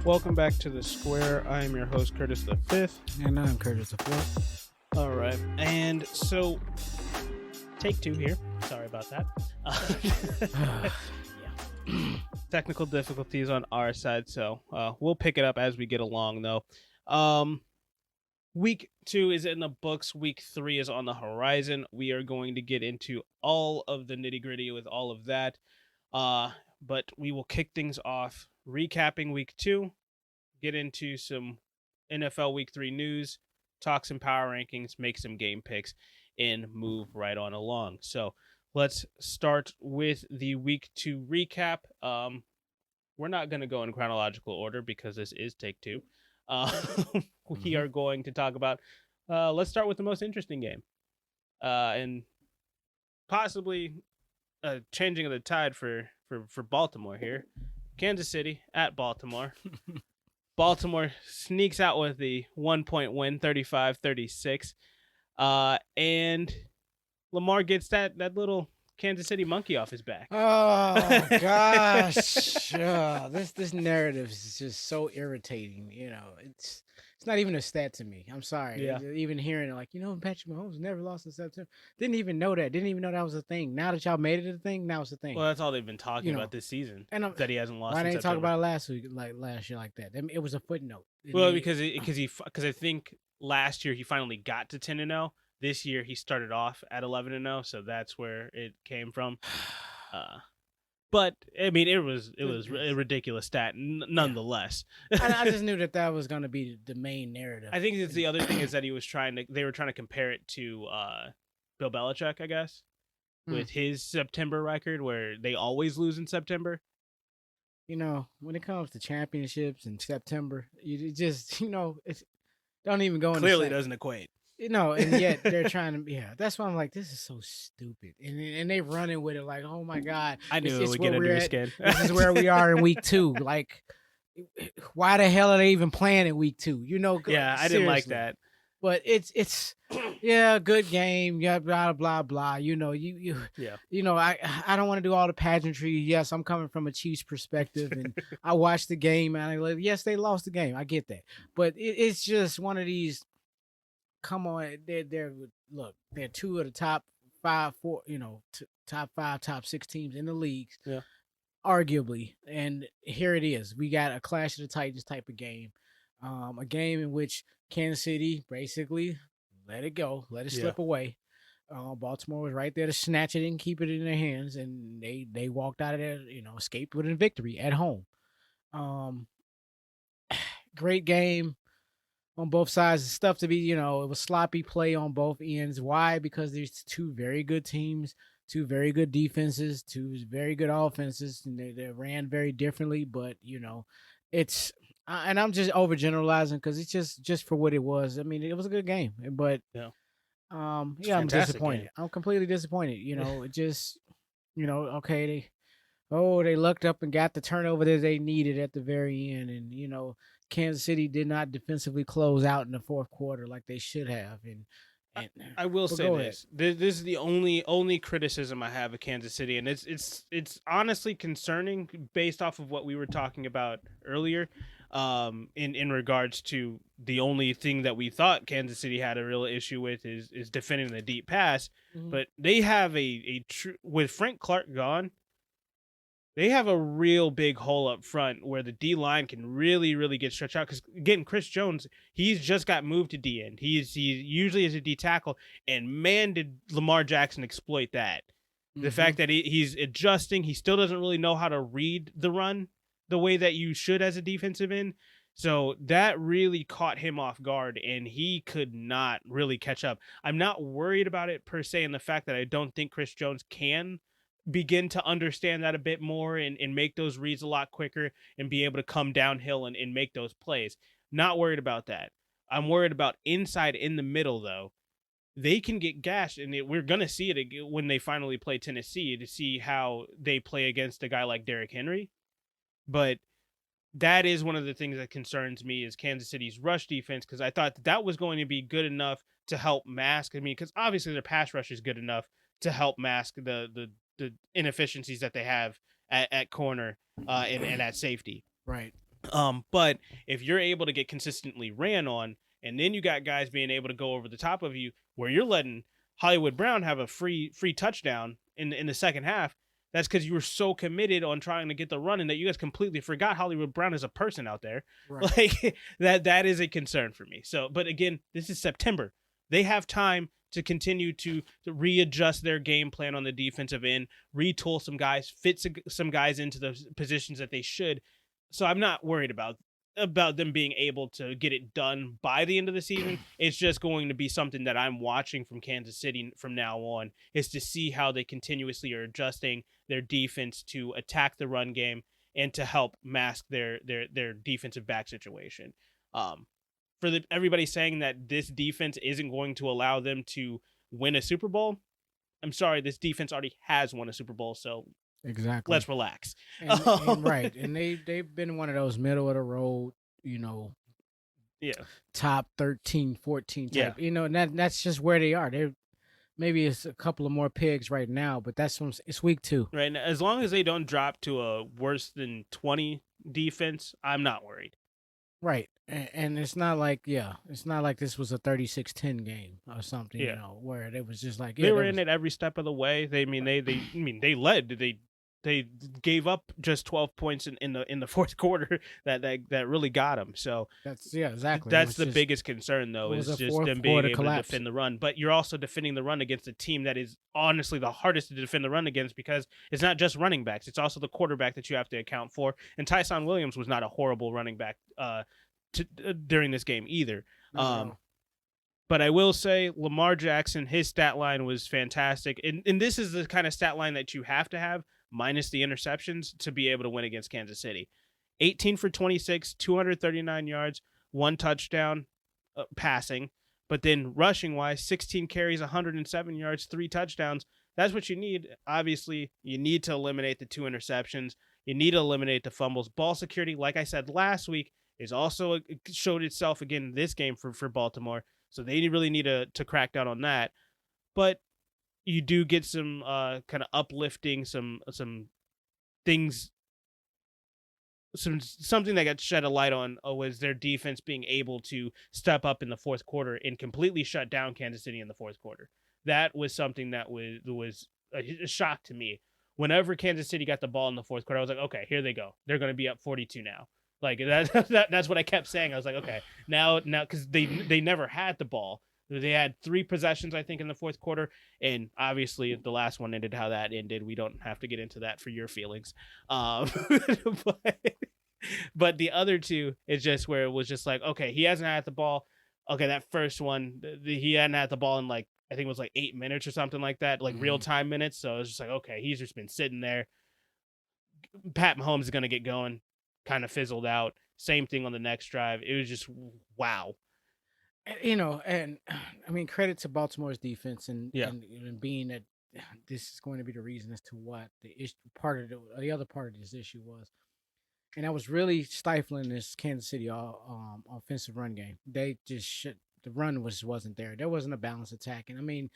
Welcome back to the Square. I am your host, Curtis the Fifth. And I'm Curtis the Fourth. All right, and so take two here. Sorry about that. Technical difficulties on our side, so we'll pick it up as we get along. Though, week 2 is in the books. Week 3 is on the horizon. We are going to get into all of the nitty gritty with all of that. But we will kick things off recapping week 2, get into some NFL week 3 news, talk some power rankings, make some game picks, and move right on along. So let's start with the week 2 recap. We're not going to go in chronological order because this is take 2. We are going to talk about, let's start with the most interesting game. And possibly changing of the tide for Baltimore here. Kansas City at Baltimore. Baltimore sneaks out with the 1-point win, 35-36. And Lamar gets that little Kansas City monkey off his back. Oh gosh, this narrative is just so irritating. You know, it's not even a stat to me. I'm sorry. Yeah. Even hearing it, like, Patrick Mahomes never lost in September. Didn't even know that. Didn't even know that was a thing. Now that y'all made it a thing, now it's a thing. Well, that's all they've been talking about this season. And that he hasn't lost. Why in didn't talk September. about it last year like that? I mean, it was a footnote. Well, because I think last year he finally got to 10-0. This year he started off at 11-0, so that's where it came from. But I mean, it was a ridiculous stat, nonetheless. I just knew that was going to be the main narrative. I think the other thing is that they were trying to compare it to Bill Belichick, I guess, with his September record, where they always lose in September. When it comes to championships in September, you just it don't even go. Clearly doesn't equate. And yet they're trying to. Yeah, that's why I'm like, this is so stupid, and they running with it like, oh my god, I knew it would get under your skin. This is where we are in week 2. Like, why the hell are they even playing in week 2? Yeah, I didn't like that. But it's yeah, good game. Yeah, blah blah blah. I don't want to do all the pageantry. Yes, I'm coming from a Chiefs perspective, and I watched the game, and I like, yes, they lost the game. I get that, but it's just one of these. Come on, they're 2 of the top 5, top 5, top 6 teams in the league, arguably. And here it is. We got a Clash of the Titans type of game, a game in which Kansas City basically let it go, let it slip away. Baltimore was right there to snatch it and keep it in their hands, and they walked out of there, escaped with a victory at home. Great game. On both sides, it's stuff to be, it was sloppy play on both ends. Why? Because there's 2 very good teams, 2 very good defenses, 2 very good offenses, and they ran very differently. But it's and I'm just overgeneralizing because it's just for what it was. I mean, it was a good game, but I'm disappointed. Game. I'm completely disappointed. It just, okay, they lucked up and got the turnover that they needed at the very end, and Kansas City did not defensively close out in the fourth quarter like they should have. And I will say this. This is the only criticism I have of Kansas City, and it's honestly concerning based off of what we were talking about earlier, in regards to the only thing that we thought Kansas City had a real issue with is defending the deep pass. Mm-hmm. But they have a true, with Frank Clark gone, they have a real big hole up front where the D line can really, really get stretched out. Because again, Chris Jones, he's just got moved to D end. He usually is a D tackle, and man, did Lamar Jackson exploit that. The fact that he's adjusting, he still doesn't really know how to read the run the way that you should as a defensive end. So that really caught him off guard, and he could not really catch up. I'm not worried about it per se, in the fact that I don't think Chris Jones can begin to understand that a bit more and make those reads a lot quicker and be able to come downhill and make those plays. Not worried about that. I'm worried about inside in the middle, though. They can get gashed, and we're going to see it when they finally play Tennessee to see how they play against a guy like Derrick Henry. But that is one of the things that concerns me is Kansas City's rush defense, because I thought that was going to be good enough to help mask. I mean, because obviously their pass rush is good enough to help mask the inefficiencies that they have at corner and at safety. Right. But if you're able to get consistently ran on, and then you got guys being able to go over the top of you, where you're letting Hollywood Brown have a free touchdown in the second half, that's because you were so committed on trying to get the run, and that you guys completely forgot Hollywood Brown is a person out there. Right. Like that is a concern for me. So, but again, this is September. They have time to continue to readjust their game plan on the defensive end, retool some guys, fit some guys into the positions that they should. So I'm not worried about them being able to get it done by the end of the season. It's just going to be something that I'm watching from Kansas City from now on, is to see how they continuously are adjusting their defense to attack the run game and to help mask their defensive back situation. For everybody saying that this defense isn't going to allow them to win a Super Bowl, I'm sorry, this defense already has won a Super Bowl, so Exactly. let's relax. And right, and they've been one of those middle of the road, Yeah. top 13, 14 type, Yeah. and that's just where they are. They're maybe it's a couple of more pigs right now, but it's week 2. Right. Now, as long as they don't drop to a worse than 20 defense, I'm not worried. Right. And it's not like this was a 36-10 game or something, where it was just like they were in it every step of the way. They led. They gave up just 12 points in the fourth quarter that really got them. So exactly. That's the biggest concern, though, is just them being able to defend the run. But you're also defending the run against a team that is honestly the hardest to defend the run against, because it's not just running backs; it's also the quarterback that you have to account for. And Tyson Williams was not a horrible running back during this game either. But I will say Lamar Jackson, his stat line was fantastic. And this is the kind of stat line that you have to have, minus the interceptions, to be able to win against Kansas City. 18 for 26, 239 yards, 1 touchdown passing. But then rushing-wise, 16 carries, 107 yards, 3 touchdowns. That's what you need. Obviously, you need to eliminate the 2 interceptions. You need to eliminate the fumbles. Ball security, like I said last week, is also showed itself again in this game for Baltimore. So they really need to crack down on that. But you do get some kind of uplifting, some things, something that got shed a light on was their defense being able to step up in the fourth quarter and completely shut down Kansas City in the fourth quarter. That was something that was a shock to me. Whenever Kansas City got the ball in the fourth quarter, I was like, okay, here they go. They're going to be up 42 now. Like that's what I kept saying. I was like, okay, now, because they never had the ball. They had 3 possessions, I think, in the fourth quarter, and obviously the last one ended how that ended. We don't have to get into that for your feelings, but the other 2 is just where it was just like, okay, he hasn't had the ball. Okay, that first one, he hadn't had the ball in like, I think it was like 8 minutes or something like that, like real time minutes. So it was just like, okay, he's just been sitting there. Pat Mahomes is going to get going. Kind of fizzled out. Same thing on the next drive. It was just wow. And I mean, credit to Baltimore's defense and being that this is going to be the reason as to what the issue, the other part of this issue was, and that was really stifling this Kansas City offensive run game. They just the run wasn't there. There wasn't a balanced attack, and I mean,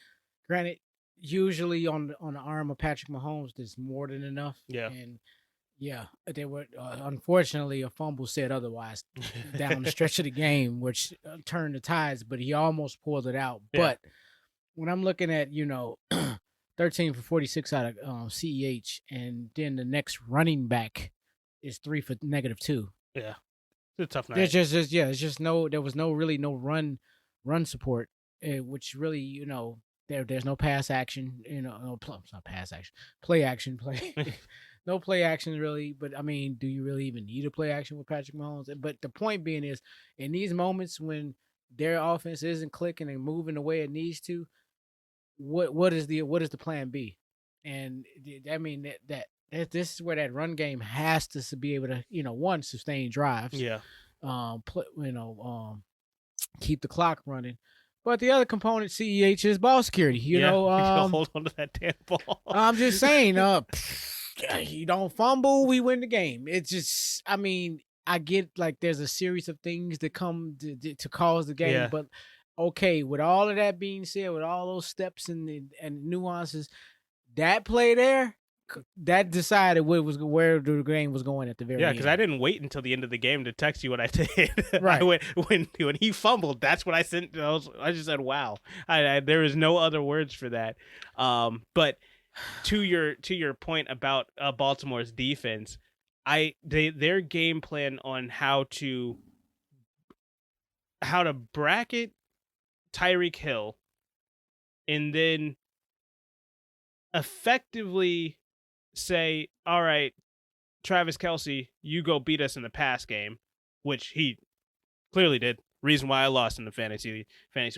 granted, usually on the arm of Patrick Mahomes, there's more than enough. Yeah. And yeah, they were unfortunately a fumble said otherwise down the stretch of the game, which turned the tides. But he almost pulled it out. Yeah. But when I'm looking at 13 for 46 out of CEH, and then the next running back is 3 for -2. Yeah, it's a tough night. There was really no run support, which really there's no pass action. It's not pass action, play action. No play action really, but I mean, do you really even need a play action with Patrick Mahomes? But the point being is, in these moments when their offense isn't clicking and moving the way it needs to, what is the plan B? And I mean that this is where that run game has to be able to one, sustain drives, keep the clock running. But the other component, CEH, is ball security. Hold on to that damn ball. I'm just saying, you don't fumble, we win the game. It's just, I mean, I get like there's a series of things that come to cause the game, but okay, with all of that being said, with all those steps and nuances, that play there, that decided where the game was going at the very Yeah, end. because I didn't wait until the end of the game to text you what I did. Right. I went when he fumbled. That's what I sent. I just said, "Wow." There is no other words for that. But to your point about Baltimore's defense, their game plan on how to bracket Tyreek Hill and then effectively say, all right, Travis Kelce, you go beat us in the pass game, which he clearly did. Reason why I lost in the fantasy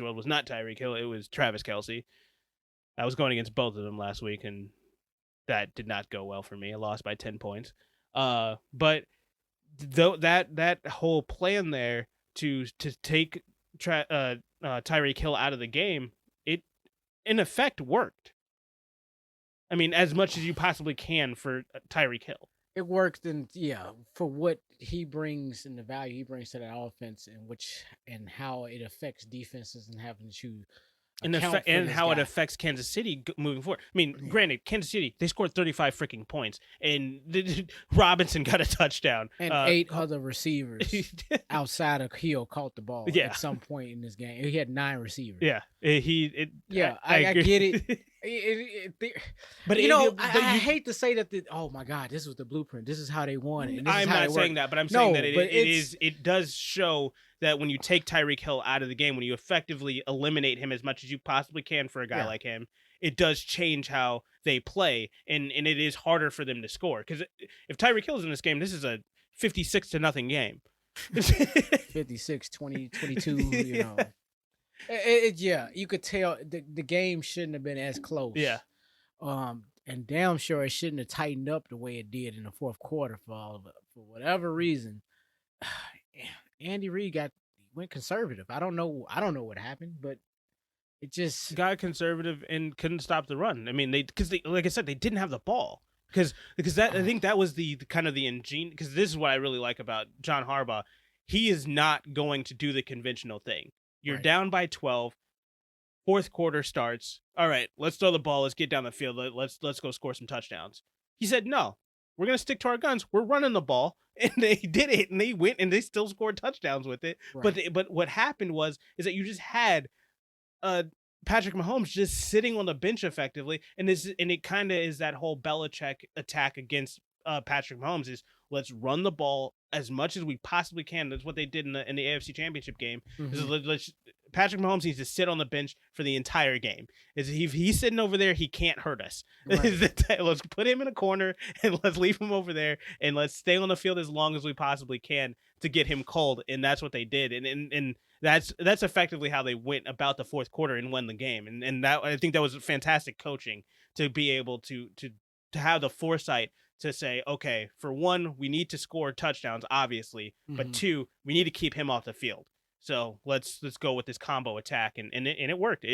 world was not Tyreek Hill, it was Travis Kelce. I was going against both of them last week, and that did not go well for me. I lost by 10 points. But though that whole plan there to take Tyreek Hill out of the game, it in effect worked. I mean, as much as you possibly can for Tyreek Hill. It worked, and for what he brings and the value he brings to that offense, and how it affects defenses and having to and how it affects Kansas City moving forward. I mean, granted, Kansas City, they scored 35 freaking points, and Robinson got a touchdoon. And 8 other receivers outside of Hill caught the ball at some point in this game. He had 9 receivers. Yeah, I get it. But I hate to say that. Oh my God, this was the blueprint. This is how they won. And I'm not saying that, but I'm saying that it does show that when you take Tyreek Hill out of the game, when you effectively eliminate him as much as you possibly can for a guy like him, it does change how they play, and it is harder for them to score. Because if Tyreek Hill is in this game, this is a 56-0 game. 56, 20, 22, you know. You could tell the game shouldn't have been as close. Yeah. And damn sure it shouldn't have tightened up the way it did in the fourth quarter for whatever reason. Andy Reid went conservative. I don't know what happened, but it just got conservative and couldn't stop the run. I mean, because like I said, they didn't have the ball. Because that I think that was the kind of the ingenious. Because this is what I really like about John Harbaugh. He is not going to do the conventional thing. You're down by 12. Fourth quarter starts. All right, let's throw the ball. Let's get down the field. Let's go score some touchdowns. He said, no, we're going to stick to our guns. We're running the ball. And they did it, and they went, and they still scored touchdowns with it. Right. But what happened is that you just had Patrick Mahomes just sitting on the bench effectively, and it kind of is that whole Belichick attack against Patrick Mahomes is let's run the ball as much as we possibly can. That's what they did in the AFC Championship game. Mm-hmm. Patrick Mahomes needs to sit on the bench for the entire game. If he's sitting over there, he can't hurt us. Right. Let's put him in a corner and let's leave him over there and let's stay on the field as long as we possibly can to get him cold. And that's what they did. And that's effectively how they went about the fourth quarter and won the game. And that, I think that was fantastic coaching to be able to have the foresight to say, okay, for one, we need to score touchdowns, obviously, but two, we need to keep him off the field. So let's go with this combo attack, and it worked.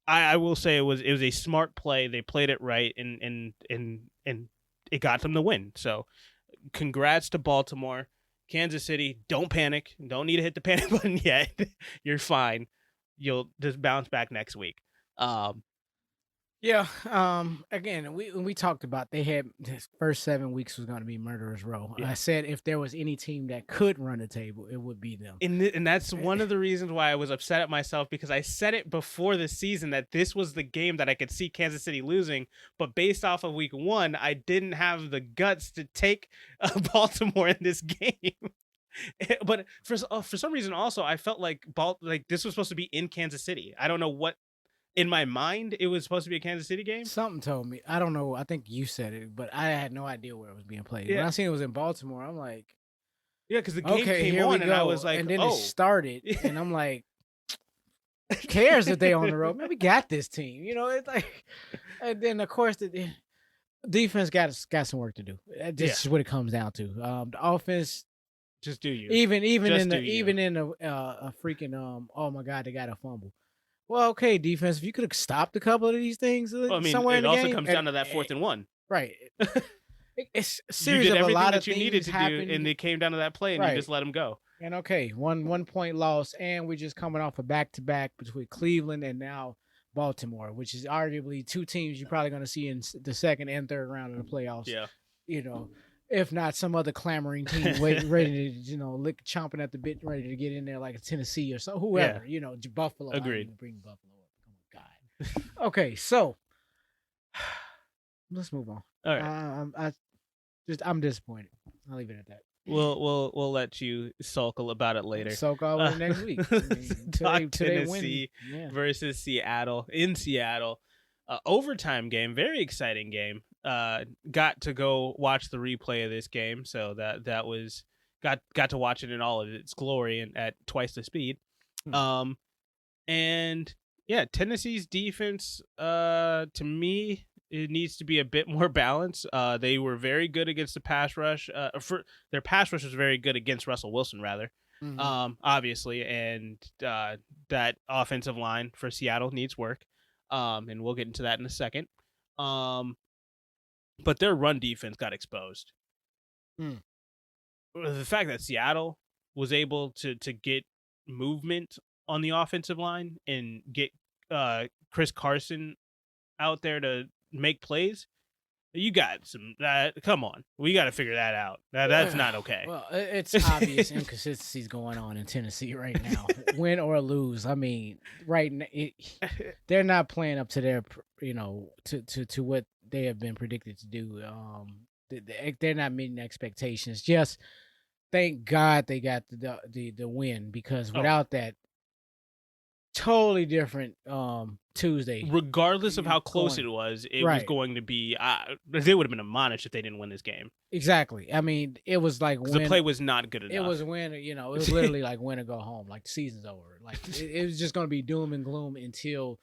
I will say it was a smart play. They played it right, and it got them the win. So congrats to Baltimore. Kansas City, don't panic. Don't need to hit the panic button yet. You're fine. You'll just bounce back next week. Again, we talked about they had this first 7 weeks was going to be murderer's row. Yeah. I said if there was any team that could run the table, it would be them. And that's one of the reasons why I was upset at myself, because I said it before the season that this was the game that I could see Kansas City losing, but based off of week 1, I didn't have the guts to take Baltimore in this game. But for some reason also, I felt like this was supposed to be in Kansas City. I don't know what. In my mind, it was supposed to be a Kansas City game. Something told me. I don't know. I think you said it, but I had no idea where it was being played. Yeah. When I seen it was in Baltimore, I'm like, yeah, because the game came on, and I was like, and then it started, and I'm like, who cares if they on the road? Man, we got this team. You know, it's like, and then of course the defense got some work to do. This is what it comes down to. The offense, just do you even in a freaking oh my God, they got a fumble. Well, okay, defense, if you could have stopped a couple of these things somewhere in the game. It also comes down to that 4th and 1. Right. It's a series of a lot of things you needed to do, and it came down to that play, and you just let them go. And okay, one point loss, and we're just coming off a back-to-back between Cleveland and now Baltimore, which is arguably two teams you're probably going to see in the second and third round of the playoffs. Yeah. You know, if not some other clamoring team waiting, ready to, chomping at the bit, ready to get in there like a Tennessee or so, whoever, Buffalo. Agreed. Bring Buffalo up. Oh my God. Okay, so let's move on. All right. I'm disappointed. I'll leave it at that. We'll let you sulk about it later. Sulk over next week. Tennessee versus Seattle in Seattle. Overtime game, very exciting game. Got to go watch the replay of this game, so that was got to watch it in all of its glory and at twice the speed. And yeah, Tennessee's defense, to me, it needs to be a bit more balanced. They were very good against the pass rush. Their pass rush was very good against Russell Wilson, rather. Obviously, and that offensive line for Seattle needs work. And we'll get into that in a second. But their run defense got exposed. The fact that Seattle was able to get movement on the offensive line and get Chris Carson out there to make plays, you got some. Come on, we got to figure that out. That's not okay. Well, it's obvious inconsistencies going on in Tennessee right now, win or lose. I mean, right now they're not playing up to their, to what they have been predicted to do. They're not meeting expectations. Just thank God they got the win, because without that, totally different Tuesday. Regardless of how close it was, it was going to be. They would have been admonished if they didn't win this game. Exactly. I mean, it was like the play was not good enough. It was win. It was literally like win or go home. Like the season's over. Like it was just going to be doom and gloom until,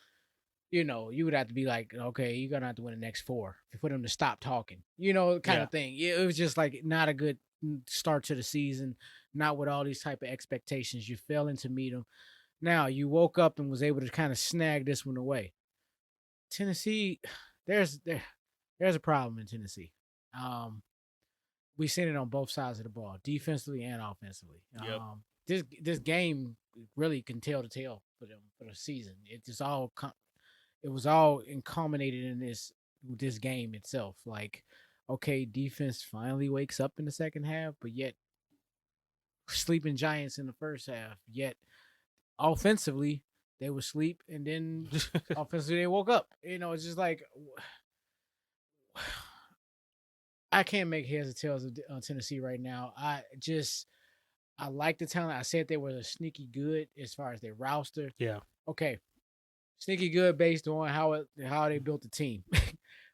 you would have to be like, okay, you're gonna have to win the next 4 for them to stop talking. Kind of thing. It was just like not a good start to the season. Not with all these type of expectations. You failing to meet them. Now, you woke up and was able to kind of snag this one away. Tennessee, there's a problem in Tennessee. We've seen it on both sides of the ball, defensively and offensively. Yep. This game really can tell the tale for them for the season. It was all culminated in this game itself. Like, okay, defense finally wakes up in the second half, but yet sleeping giants in the first half. Yet offensively, they would sleep, and then offensively they woke up. It's just like I can't make heads or tails of Tennessee right now. I like the talent. I said they were the sneaky good as far as their roster. Yeah. Okay. Sneaky good based on how they built the team.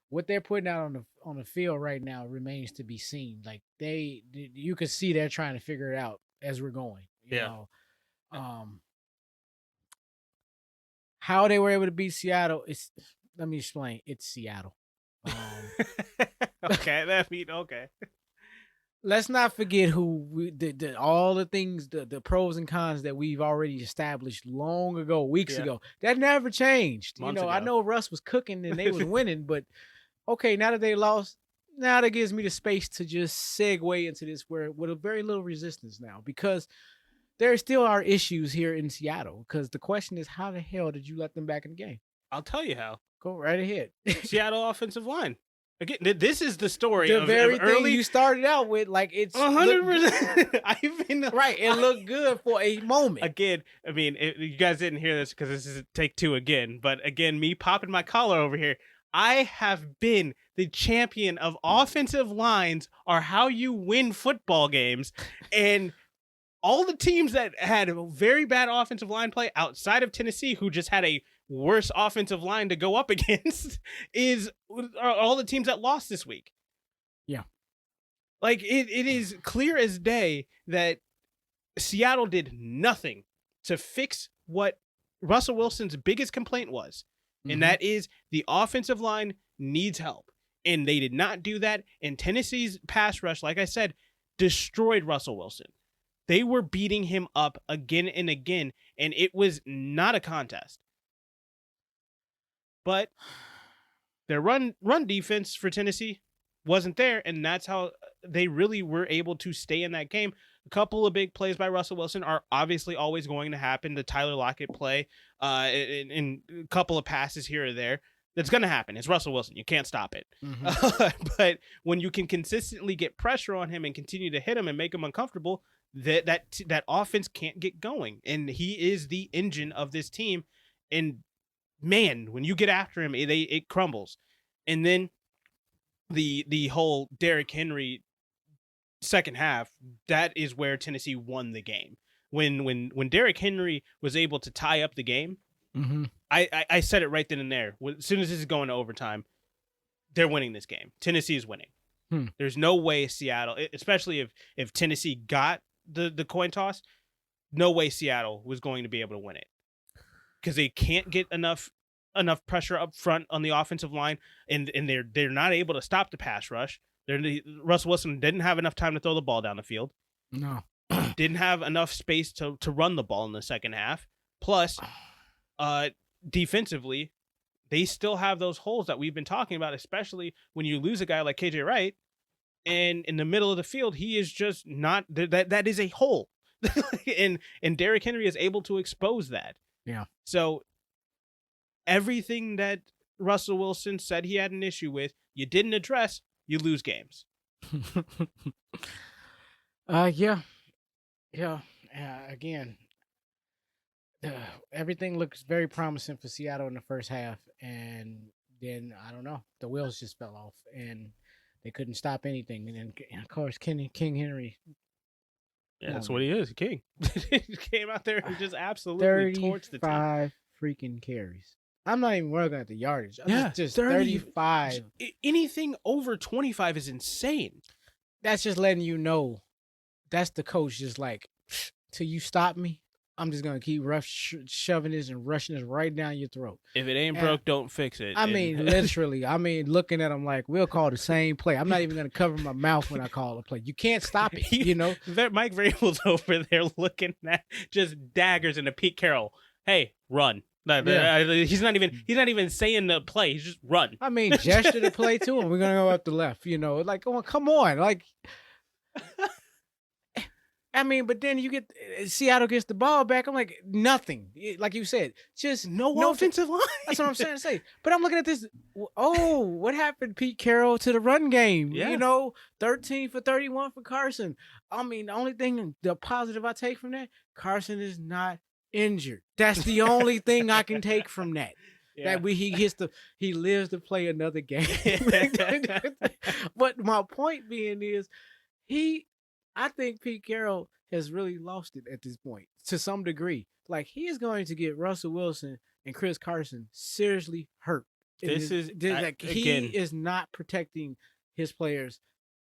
What they're putting out on the field right now remains to be seen. Like you can see they're trying to figure it out as we're going. You know. How they were able to beat Seattle is, let me explain. It's Seattle. Okay. Let's not forget all the things, the pros and cons that we've already established long ago, weeks ago. That never changed. Months ago. I know Russ was cooking and they was winning, but okay, now that they lost, now that gives me the space to just segue into this with a very little resistance now, because there still are issues here in Seattle. Because the question is, how the hell did you let them back in the game? I'll tell you how. Go right ahead. Seattle offensive line. Again, this is the story the of very early. Thing you started out with, like it's 100%. Right. It looked good for a moment. Again, I mean, you guys didn't hear this because this is take 2 again. But again, me popping my collar over here. I have been the champion of offensive lines are how you win football games, and all the teams that had a very bad offensive line play outside of Tennessee, who just had a worse offensive line to go up against, are all the teams that lost this week. Yeah. Like, it is clear as day that Seattle did nothing to fix what Russell Wilson's biggest complaint was, and that is the offensive line needs help. And they did not do that, and Tennessee's pass rush, like I said, destroyed Russell Wilson. They were beating him up again and again, and it was not a contest. But their run defense for Tennessee wasn't there, and that's how they really were able to stay in that game. A couple of big plays by Russell Wilson are obviously always going to happen. The Tyler Lockett play, and a couple of passes here or there. That's going to happen. It's Russell Wilson. You can't stop it. But when you can consistently get pressure on him and continue to hit him and make him uncomfortable, that offense can't get going. And he is the engine of this team. And man, when you get after him, it crumbles. And then the whole Derrick Henry second half, that is where Tennessee won the game. When Derrick Henry was able to tie up the game, I said it right then and there. As soon as this is going to overtime, they're winning this game. Tennessee is winning. There's no way Seattle, especially if Tennessee got the coin toss, no way Seattle was going to be able to win it, because they can't get enough pressure up front on the offensive line, and they're not able to stop the pass rush. Russell Wilson didn't have enough time to throw the ball down the field. No. Didn't have enough space to run the ball in the second half. Plus, defensively, they still have those holes that we've been talking about, especially when you lose a guy like KJ Wright, and in the middle of the field, he is just not that is a hole. and Derrick Henry is able to expose that. Yeah. So everything that Russell Wilson said he had an issue with, you didn't address, you lose games. Yeah. Again, everything looks very promising for Seattle in the first half, and then I don't know, the wheels just fell off, and they couldn't stop anything. And then, of course, King Henry. Yeah, that's what he is, king. He came out there and just absolutely torched the team. 35 freaking carries. I'm not even working at the yardage. Yeah, just 35. Anything over 25 is insane. That's just letting you know. That's the coach just like, till you stop me, I'm just going to keep shoving this and rushing this right down your throat. If it ain't broke, don't fix it. I mean, literally. I mean, looking at him like, we'll call the same play. I'm not even going to cover my mouth when I call a play. You can't stop it, you know? Mike Vrabel's over there looking at just daggers into Pete Carroll. Hey, run. Yeah. He's not even saying the play. He's just run. I mean, gesture the play to him. We're going to go up the left, you know? Like, oh, come on. Like... I mean, but then you get Seattle gets the ball back. I'm like, nothing. Like you said, just no offensive line. That's what I'm saying to say. But I'm looking at this. Oh, what happened, Pete Carroll, to the run game? Yeah. You know, 13 for 31 for Carson. I mean, the only thing, the positive I take from that, Carson is not injured. That's the only thing I can take from that. Yeah. That he lives to play another game. But my point being is, I think Pete Carroll has really lost it at this point to some degree. Like, he is going to get Russell Wilson and Chris Carson seriously hurt. He is not protecting his players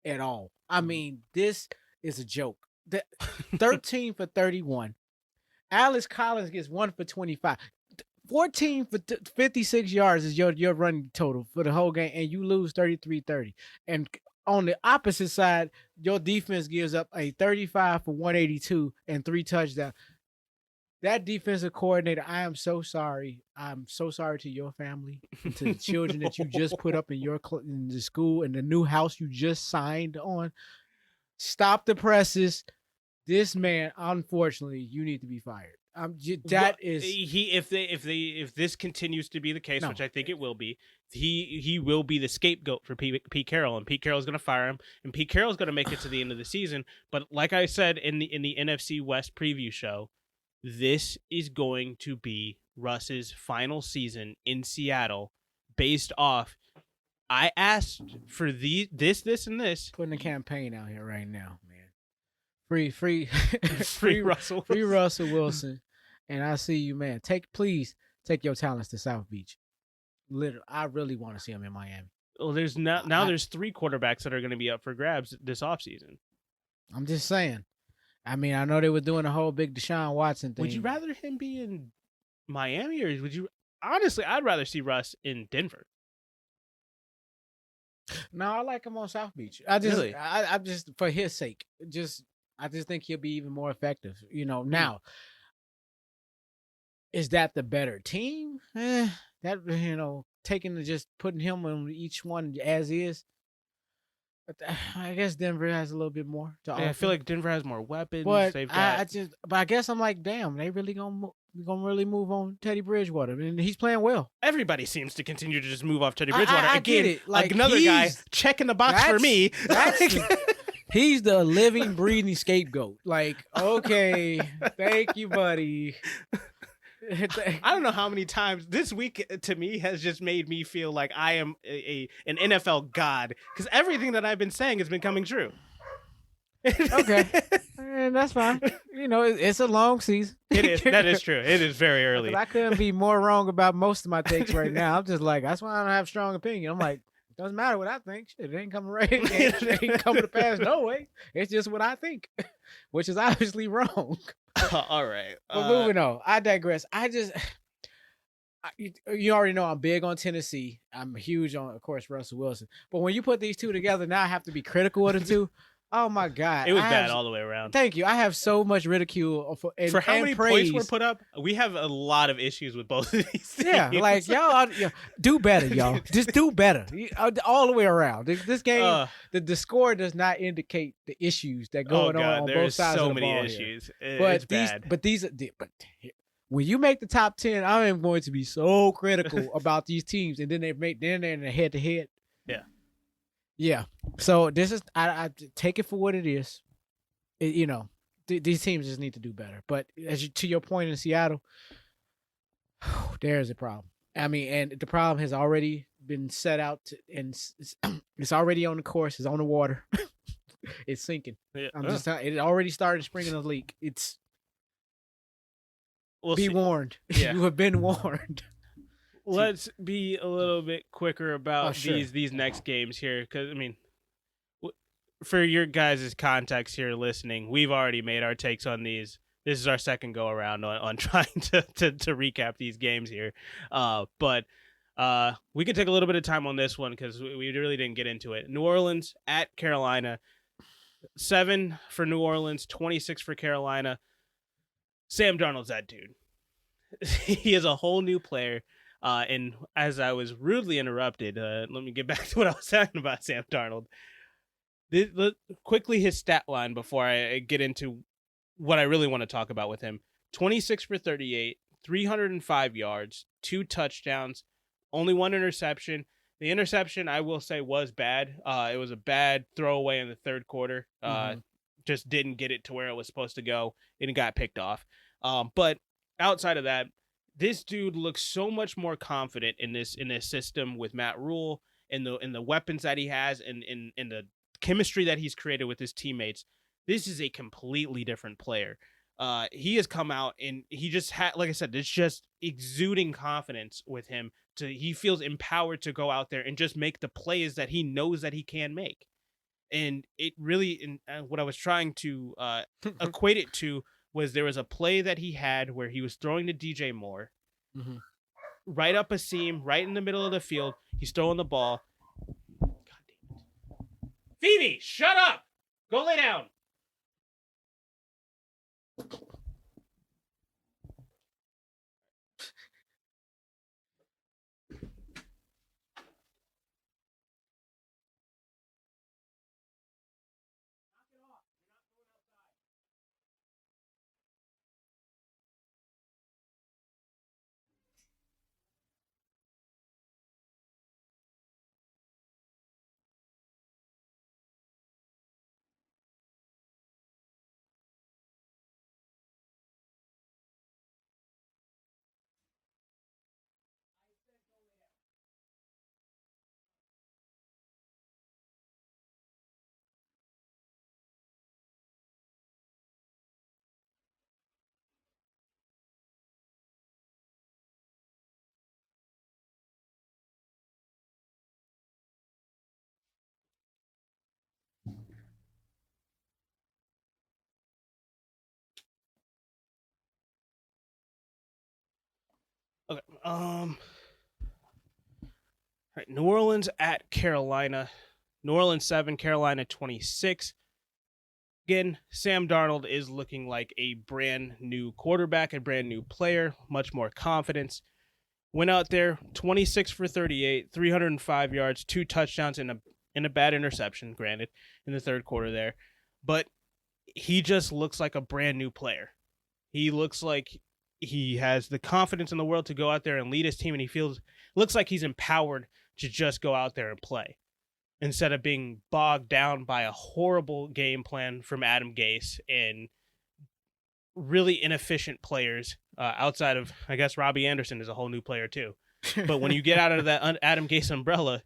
at all. I mean, this is a joke. 13 for 31. Alex Collins gets 1 for 25. 14 for 56 yards is your running total for the whole game, and you lose 33-30. And on the opposite side, your defense gives up a 35 for 182 and 3 touchdowns. That defensive coordinator, I am so sorry. I'm so sorry to your family, to the children that you just put up in the school and the new house you just signed on. Stop the presses. This man, unfortunately, you need to be fired. If this continues to be the case, which I think it will be, he will be the scapegoat for Pete Carroll, and Pete Carroll's going to fire him, and Pete Carroll's going to make it to the end of the season. But like I said in the NFC West preview show, this is going to be Russ's final season in Seattle, based off. I asked for this, and this. Putting a campaign out here right now, man. Free Russell. Free Russell Wilson. And I see you, man. Please take your talents to South Beach. Literally, I really want to see him in Miami. Well, there's there's 3 quarterbacks that are going to be up for grabs this offseason. I'm just saying. I mean, I know they were doing a whole big Deshaun Watson thing. Would you rather him be in Miami, or would you? Honestly, I'd rather see Russ in Denver. No, I like him on South Beach. I just for his sake, I just think he'll be even more effective. You know, now. Is that the better team? That, you know, just putting him on each one as is. I guess Denver has a little bit more to I feel offer. like Denver has more weapons. But They've got but I guess I'm like, damn, they really gonna really move on Teddy Bridgewater, and he's playing well. everybody seems to continue to just move off Teddy Bridgewater. I get Again, it. Like another guy checking the box for me. He's the living, breathing scapegoat. Like, okay, thank you, buddy. I don't know how many times this week to me has just made me feel like I am an NFL god because everything that I've been saying has been coming true. Okay, and that's fine. You know, it's a long season. It is. That is true. It is very early. I couldn't be more wrong about most of my takes right now. I'm just like, that's why I don't have strong opinion. I'm like, doesn't matter what I think. Shit, it ain't coming right. It ain't coming to pass no way. It's just what I think, which is obviously wrong. All right. But moving on. I digress. You already know I'm big on Tennessee. I'm huge on, of course, Russell Wilson. But when you put these two together, now I have to be critical of the two. Oh my God. It was bad all the way around. Thank you. I have so much ridicule for how many praise. points were put up. We have a lot of issues with both of these things. Yeah, like y'all do better, y'all. Just do better. All the way around. This game, the score does not indicate the issues that going on both sides of the ball. There's so many issues. It's bad. But when you make the top 10, I am going to be so critical about these teams, and then they're in the head to head. Yeah. Yeah. So this is I take it for what it is. These teams just need to do better. But to your point in Seattle, there's a problem. I mean, and the problem has already been set out, and it's already on the course. It's on the water. It's sinking. Yeah. It already started springing a leak. Be warned. Yeah. You have been warned. Let's be a little bit quicker about these next games here, because I mean, for your guys' context here listening, we've already made our takes on these. This is our second go around on trying to recap these games here, but we could take a little bit of time on this one because we really didn't get into it. New Orleans at Carolina, 7 for New Orleans, 26 for Carolina. Sam Darnold's that dude. He is a whole new player. And as I was rudely interrupted, let me get back to what I was talking about Sam Darnold. Quickly, his stat line before I get into what I really want to talk about with him. 26 for 38, 305 yards, 2 touchdowns, only 1 interception. The interception, I will say, was bad. It was a bad throwaway in the third quarter. Just didn't get it to where it was supposed to go, and it got picked off. But outside of that, this dude looks so much more confident in this system with Matt Rule and the weapons that he has and in the chemistry that he's created with his teammates. This is a completely different player. He has come out and he just had, like I said, it's just exuding confidence with him. He feels empowered to go out there and just make the plays that he knows that he can make. And it really, what I was trying to equate it to was there was a play that he had where he was throwing to DJ Moore, right up a seam, right in the middle of the field. He's throwing the ball. God damn it. Phoebe, shut up! Go lay down. Okay. All right. New Orleans at Carolina. New Orleans 7, Carolina 26. Again, Sam Darnold is looking like a brand new quarterback, a brand new player, much more confidence. Went out there, 26 for 38, 305 yards, 2 touchdowns, and and a bad interception, granted, in the third quarter there. But he just looks like a brand new player. He looks like he has the confidence in the world to go out there and lead his team, and looks like he's empowered to just go out there and play instead of being bogged down by a horrible game plan from Adam Gase and really inefficient players outside of, I guess, Robbie Anderson is a whole new player too. But when you get out of that Adam Gase umbrella,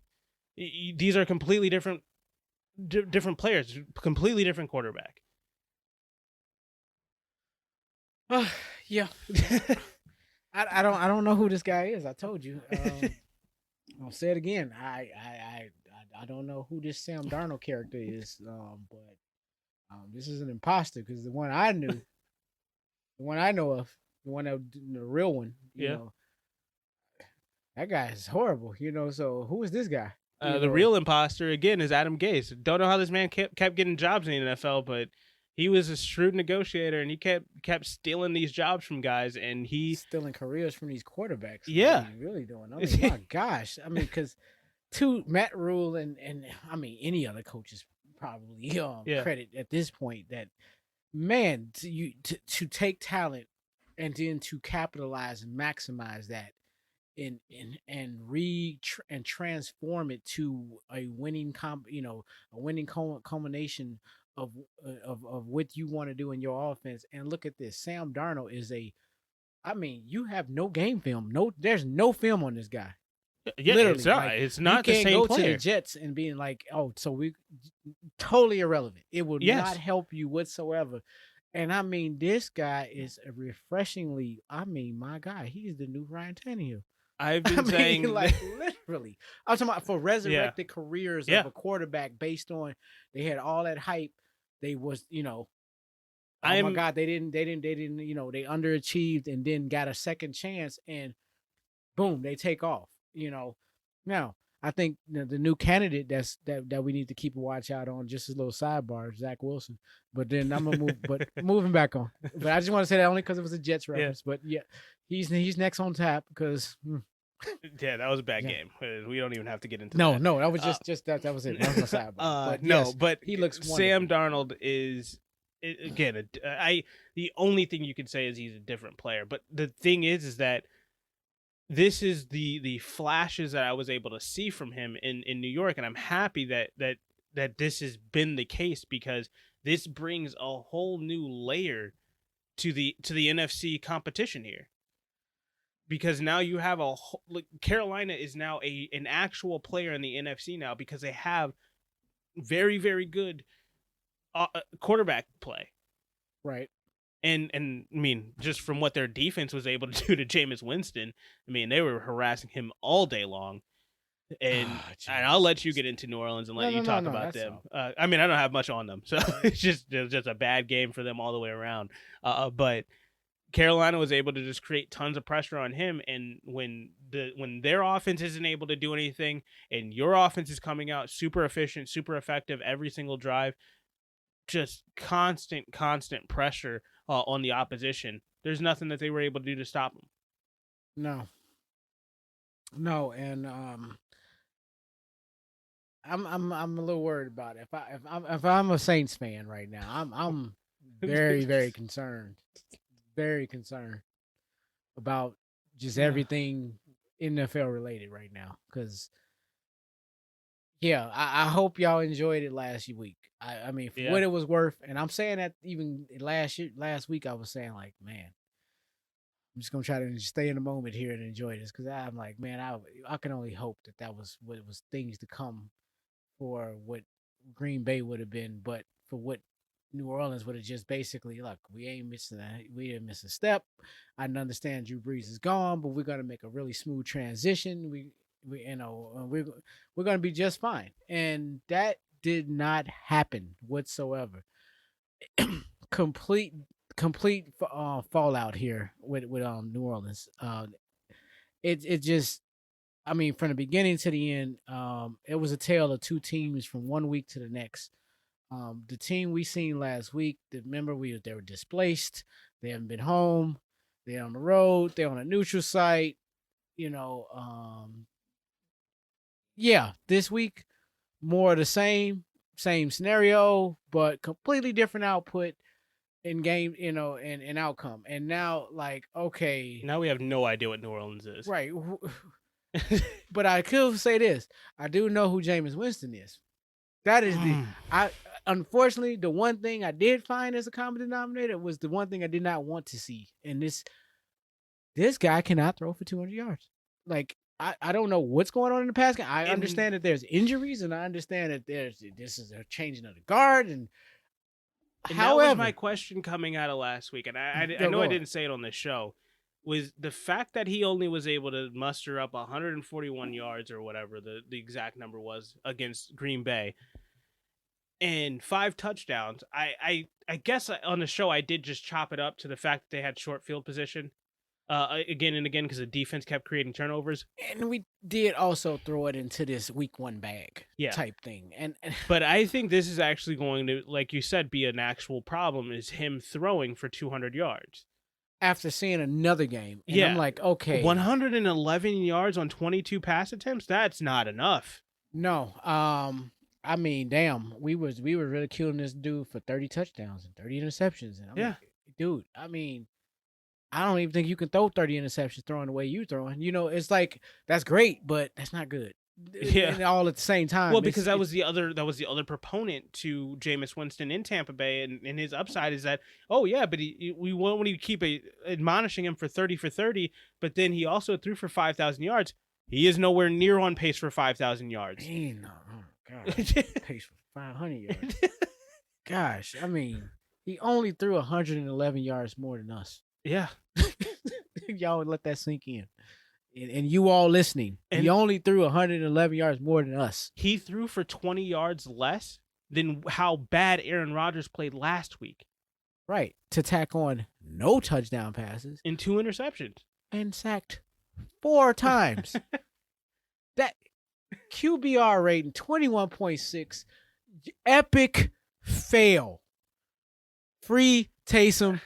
these are completely different players, completely different quarterback. Yeah. I don't know who this guy is. I told you. I'll say it again. I don't know who this Sam Darnold character is. But this is an imposter because the one I knew, the one I know of, the real one, you know, that guy is horrible. So who is this guy? The real imposter again is Adam Gase. Don't know how this man kept getting jobs in the NFL, but he was a shrewd negotiator, and he kept stealing these jobs from guys, and he's stealing careers from these quarterbacks. Yeah, really doing. I mean, my gosh. I mean, because to Matt Rule and I mean any other coaches probably credit at this point that man to take talent and then to capitalize and maximize that and transform it to a winning combination of what you want to do in your offense. And look at this. Sam Darnold is you have no game film. There's no film on this guy. Yeah, literally, it's not the same player. You can't go to the Jets and being like, oh, so we totally irrelevant. It will not help you whatsoever. And I mean, this guy is refreshingly. I mean, my God, he's the new Ryan Tannehill. I've been saying, like, literally. I'm talking about for resurrected careers of a quarterback based on they had all that hype. They was, my God, they didn't, they underachieved and then got a second chance and boom, they take off. Now I think the new candidate that we need to keep a watch out on, just a little sidebar, Zach Wilson. But then I'm gonna move, but moving back on. But I just want to say that only because it was a Jets reference. But yeah, he's next on tap because. Yeah, that was a bad game. We don't even have to get into that. No, that was just that was it. That was my sidebar. But he looks wonderful. Sam Darnold is again. The only thing you can say is he's a different player. But the thing is that this is the flashes that I was able to see from him in New York, and I'm happy that this has been the case because this brings a whole new layer to the NFC competition here. Because now you have Carolina is now an actual player in the NFC now because they have very, very good quarterback play. Right. And I mean, just from what their defense was able to do to Jameis Winston, I mean, they were harassing him all day long. And I'll let you get into New Orleans and let you talk about them. I mean, I don't have much on them, so it's just a bad game for them all the way around. But Carolina was able to just create tons of pressure on him, and when their offense isn't able to do anything, and your offense is coming out super efficient, super effective every single drive, just constant pressure on the opposition. There's nothing that they were able to do to stop them. No, and I'm a little worried about it. If I'm a Saints fan right now, I'm very very concerned. Very concerned about just everything NFL related right now. Because, I hope y'all enjoyed it last week. I mean, for what it was worth, and I'm saying that even last week, I was saying like, man, I'm just gonna try to stay in the moment here and enjoy this because I'm like, man, I can only hope that was what it was things to come for what Green Bay would have been, but for what New Orleans would have just basically, look, we didn't miss a step. I understand Drew Brees is gone, but we're gonna make a really smooth transition. We're gonna be just fine, and that did not happen whatsoever. complete fallout here with New Orleans. It just, I mean, from the beginning to the end, it was a tale of two teams from one week to the next. The team we seen last week, remember they were displaced. They haven't been home. They're on the road. They're on a neutral site. This week more of the same scenario, but completely different output in game, and outcome. And now, like, okay, Now we have no idea what New Orleans is. right. But I could say this: I do know who Jameis Winston is. That is I unfortunately the one thing I did find as a common denominator was the one thing I did not want to see, and this guy cannot throw for 200 yards. Like, I don't know what's going on in the pass game. I understand that there's injuries, and I understand that this is a changing of the guard, and that was my however, question coming out of last week, and I go know I on. didn't say it on the show, was the fact that he only was able to muster up 141 yards or whatever the exact number was against Green Bay and 5 touchdowns. I guess on the show I did just chop it up to the fact that they had short field position. Again and again because the defense kept creating turnovers. And we did also throw it into this week 1 bag type thing. And but I think this is actually going to, like you said, be an actual problem, is him throwing for 200 yards. After seeing another game, and I'm like, okay, 111 yards on 22 pass attempts, that's not enough. No. I mean, damn, we were really killing this dude for 30 touchdowns and 30 interceptions. And I'm like, dude, I mean, I don't even think you can throw 30 interceptions throwing the way you throwing. It's like, that's great, but that's not good. Yeah, and all at the same time. Well, because that was the other proponent to Jameis Winston in Tampa Bay, and his upside is that, oh yeah, but we want to keep admonishing him for 30 for 30, but then he also threw for 5,000 yards. He is nowhere near on pace for 5,000 yards. Oh God, pace for 500 yards. Gosh, I mean, he only threw 111 yards more than us. Yeah. Y'all let that sink in. And you all listening, he only threw 111 yards more than us. He threw for 20 yards less than how bad Aaron Rodgers played last week. Right. To tack on no touchdown passes. And 2 interceptions. And sacked 4 times. That QBR rating, 21.6. Epic fail. Free Taysom.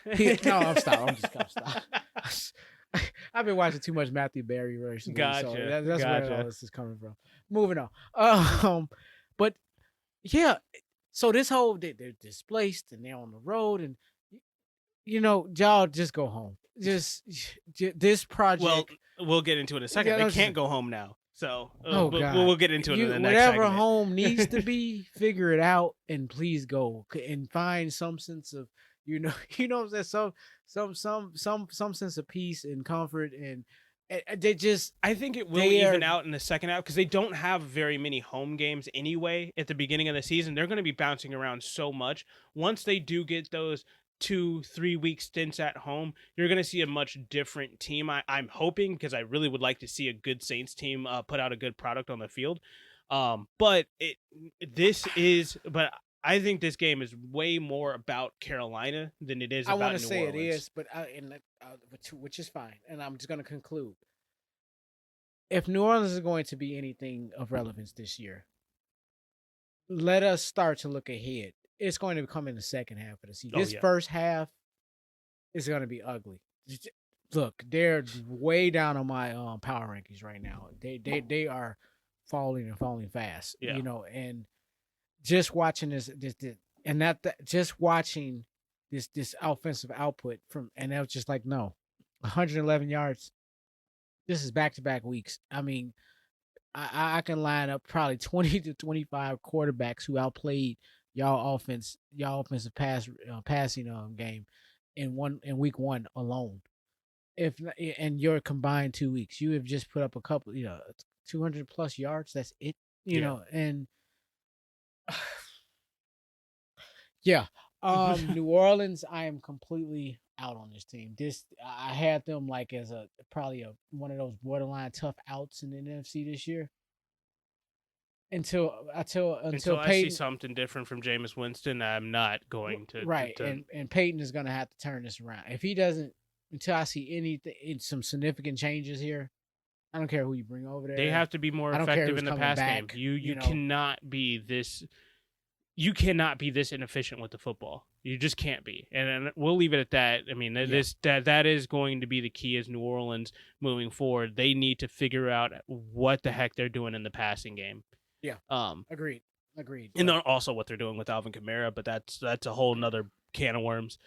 No, I'm just gonna stop. I've been watching too much Matthew Berry recently. Gotcha. So that's where all this is coming from. Moving on. But yeah, so this whole they're displaced and they're on the road, and y'all just go home. Just this project. Well, we'll get into it in a second. They can't go home now. So we'll get into it in the next whatever segment. Home needs to be, figure it out, and please go and find some sense of some sense of peace and comfort, and they just. I think it will even out in the second half because they don't have very many home games anyway at the beginning of the season. They're going to be bouncing around so much. Once they do get those 2-3 week stints at home, you're going to see a much different team. I'm hoping, because I really would like to see a good Saints team put out a good product on the field. But I think this game is way more about Carolina than it is about New Orleans. I want to say it is, but which is fine. And I'm just going to conclude. If New Orleans is going to be anything of relevance this year, let us start to look ahead. It's going to come in the second half of the season. This first half is going to be ugly. Look, they're way down on my power rankings right now. They are falling and falling fast. Yeah. And just watching just watching this offensive output and I was just like, no, 111 yards. This is back-to-back weeks. I mean, I can line up probably 20 to 25 quarterbacks who outplayed y'all offensive passing game in week 1 alone. In your combined 2 weeks, you have just put up a couple, 200 plus yards. That's it, and yeah. New Orleans, I am completely out on this team. I had them like as probably one of those borderline tough outs in the NFC this year. Until I see something different from Jameis Winston, I'm not going to. Right, and Peyton is going to have to turn this around. If he doesn't, until I see some significant changes here, I don't care who you bring over there. They have to be more effective in the pass game. You cannot be this. You cannot be this inefficient with the football. You just can't be, and we'll leave it at that. I mean, that is going to be the key as New Orleans moving forward. They need to figure out what the heck they're doing in the passing game. Yeah. Um, Agreed. Agreed. and then also what they're doing with Alvin Kamara, but that's a whole nother can of worms.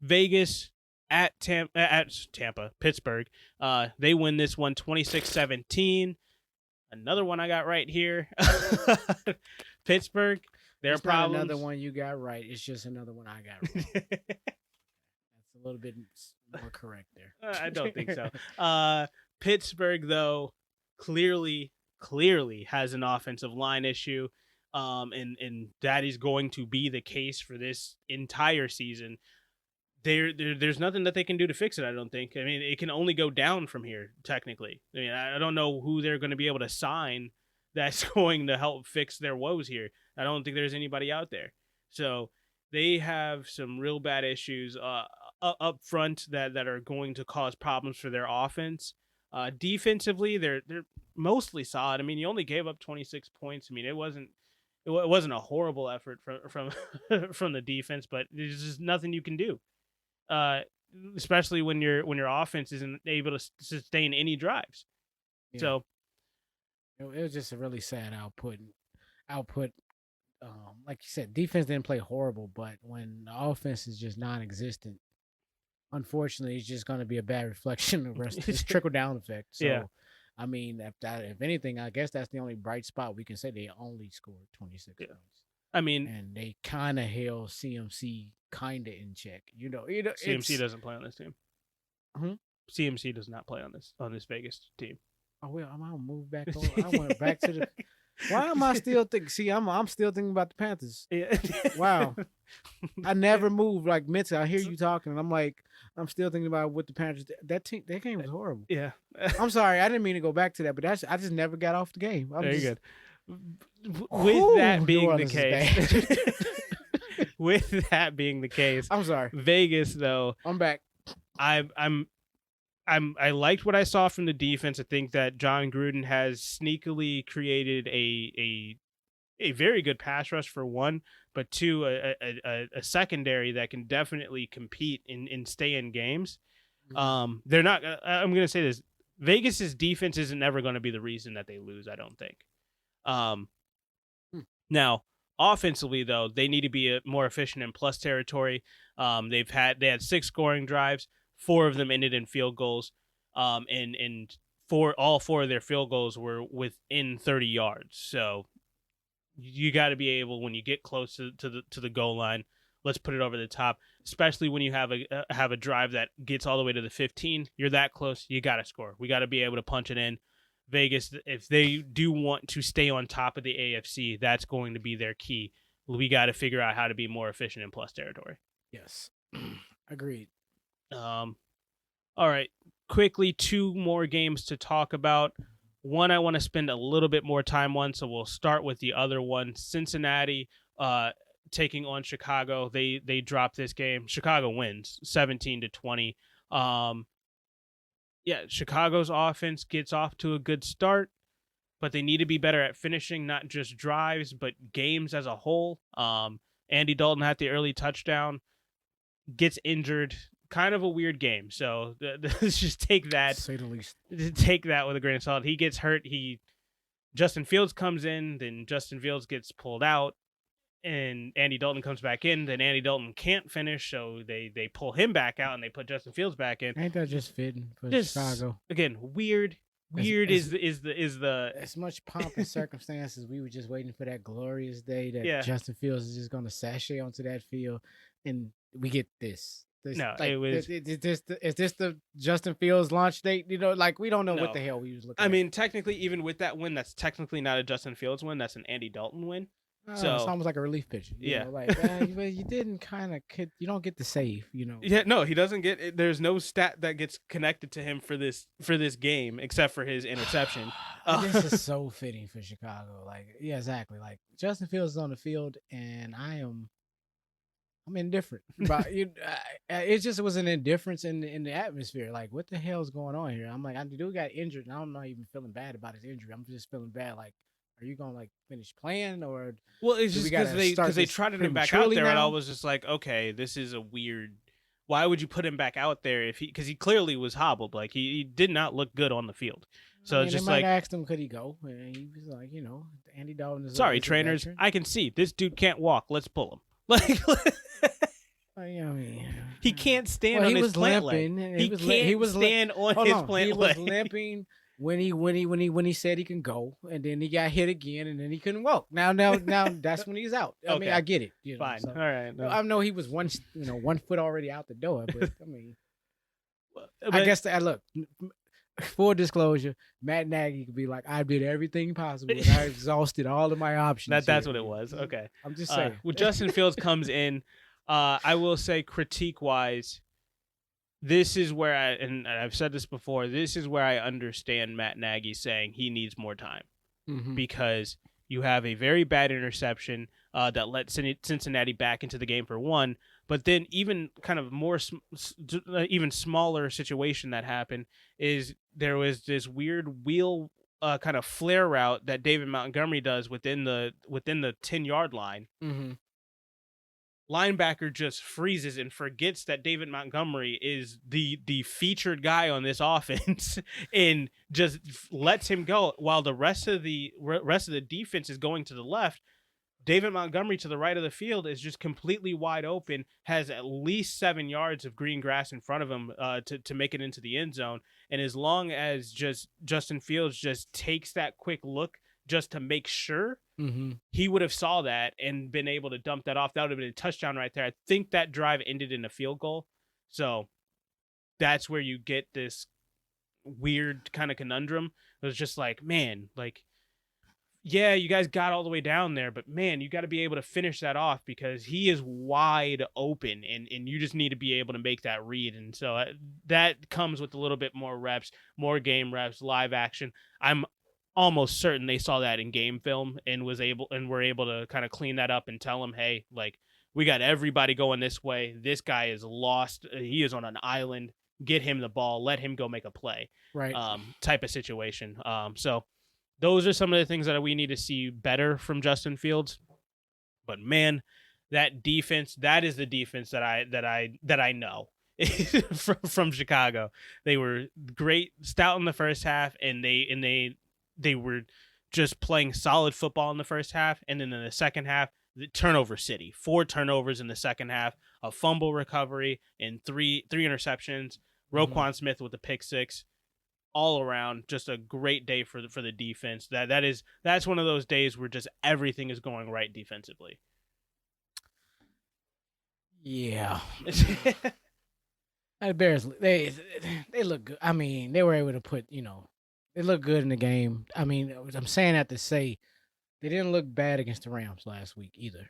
Vegas at Tampa, Pittsburgh. They win this one 26-17. Another one I got right here. Pittsburgh, their it's problems. Not another one you got right. It's just another one I got right. That's a little bit more correct there. I don't think so. Pittsburgh, though, clearly has an offensive line issue. And that is going to be the case for this entire season. There's nothing that they can do to fix it, I don't think. I mean, it can only go down from here, technically. I mean, I don't know who they're going to be able to sign that's going to help fix their woes here. I don't think there's anybody out there. So they have some real bad issues up front that are going to cause problems for their offense. Defensively, they're mostly solid. I mean, you only gave up 26 points. I mean, it wasn't a horrible effort from from the defense, but there's just nothing you can do. Especially when your offense isn't able to sustain any drives. Yeah. So it was just a really sad output. Like you said, defense didn't play horrible, but when the offense is just non-existent, unfortunately, it's just going to be a bad reflection of the rest. It's trickle down effect. So, yeah. I mean, if anything, I guess that's the only bright spot we can say. They only scored 26 points. I mean, and they kind of held CMC kind of in check. You know, CMC doesn't play on this team. Hmm? CMC does not play on this Vegas team. Oh well, I'm gonna move back on. I went back to the. Why am I still thinking? See, I'm still thinking about the Panthers. Yeah. Wow. I never moved like mentally. I hear you talking, and I'm still thinking about what the Panthers. That game was horrible. Yeah. I'm sorry, I didn't mean to go back to that, but I just never got off the game. Very good. With that being the case, with that being the case, I'm sorry. Vegas, though, I'm back. I liked what I saw from the defense. I think that John Gruden has sneakily created a very good pass rush for one, but two, a secondary that can definitely compete and stay in games. They're not. I'm going to say this: Vegas's defense isn't ever going to be the reason that they lose. I don't think. Now, offensively, though, they need to be more efficient in plus territory. They had 6 scoring drives. 4 of them ended in field goals. And all 4 of their field goals were within 30 yards. So you got to be able, when you get close to the goal line, let's put it over the top. Especially when you have a drive that gets all the way to the 15, you're that close. You got to score. We got to be able to punch it in. Vegas, if they do want to stay on top of the AFC, that's going to be their key. We got to figure out how to be more efficient in plus territory. Yes, agreed. All right, quickly, 2 more games to talk about. One I want to spend a little bit more time on, so we'll start with the other one. Cincinnati taking on Chicago. They dropped this game. Chicago wins 17-20. Yeah, Chicago's offense gets off to a good start, but they need to be better at finishing, not just drives, but games as a whole. Andy Dalton had the early touchdown, gets injured. Kind of a weird game. So let's just take that. To say the least. Take that with a grain of salt. He gets hurt. Justin Fields comes in, then Justin Fields gets pulled out, and Andy Dalton comes back in. Then Andy Dalton can't finish, so they pull him back out and they put Justin Fields back in. Ain't that just fitting for Chicago? Again, weird. Weird is the as much pomp and circumstances. We were just waiting for that glorious day that Justin Fields is just going to sashay onto that field, and we get this. It was. Is this the Justin Fields launch date? You know, like we don't know what the hell we was looking. I mean, technically, even with that win, that's technically not a Justin Fields win. That's an Andy Dalton win. So it's almost like a relief pitch. You know, like you didn't kind of. You don't get the save. You know. Yeah, no, he doesn't get. There's no stat that gets connected to him for this game except for his interception. This is so fitting for Chicago. Like, yeah, exactly. Like Justin Fields is on the field, and I'm indifferent. But it just was an indifference in the atmosphere. Like, what the hell is going on here? I'm like, I do got injured, and I'm not even feeling bad about his injury. I'm just feeling bad. Like, are you gonna finish playing or? Well, it's just because they trotted him back out there, and I was just like, okay, this is a weird. why would you put him back out there if because he clearly was hobbled, like he did not look good on the field. I So it's mean, they just might like, have asked him could he go, and he was like, Andy Dalton sorry, is a trainers, veteran. I can see this dude can't walk. Let's pull him. Like Yeah, I mean, he can't stand well, on he his was plant leg. limping. He can't stand on Hold his on, plant he leg. was limping when he said he can go, and then he got hit again, and then he couldn't walk. Now that's when he's out. I mean, Okay. I get it. Fine. So, All right. I know he was 1 foot already out the door, but I mean, I But- guess that look. Full disclosure, Matt Nagy could be like, I did everything possible, and I exhausted all of my options. that's here. what it was. Okay. I'm just saying. When Justin Fields comes in, I will say critique wise, this is where and I've said this before, this is where I understand Matt Nagy saying he needs more time because you have a very bad interception that let Cincinnati back into the game for one, but then even kind of more, even smaller situation that happened is there was this weird wheel kind of flare route that David Montgomery does within the 10-yard line. Linebacker just freezes and forgets that David Montgomery is the featured guy on this offense and just lets him go while the rest of the defense is going to the left. David Montgomery to the right of the field is just completely wide open, has at least 7 yards of green grass in front of him to make it into the end zone. And as long as just Justin Fields just takes that quick look just to make sure, he would have saw that and been able to dump that off. That would have been a touchdown right there. I think that drive ended in a field goal. So that's where you get this weird kind of conundrum. It was just like, man, like, yeah, you guys got all the way down there, but man, you got to be able to finish that off because he is wide open and you just need to be able to make that read. And so that comes with a little bit more reps, more game reps, live action. I'm almost certain they saw that in game film and were able to kind of clean that up and tell him, hey, like, we got everybody going this way. This guy is lost. He is on an island. Get him the ball. Let him go make a play. Right. Type of situation. So those are some of the things that we need to see better from Justin Fields. But man, that defense, that is the defense that I know from Chicago. They were great, stout in the first half, and they were just playing solid football in the first half, and then in the second half, the turnover city. 4 turnovers in the second half, a fumble recovery, and three interceptions. Roquan Smith with the pick 6. All around, just a great day for the defense. That's one of those days where just everything is going right defensively. Yeah. The Bears, they look good. I mean, they were able to put, they look good in the game. I mean, I'm saying that to say they didn't look bad against the Rams last week either.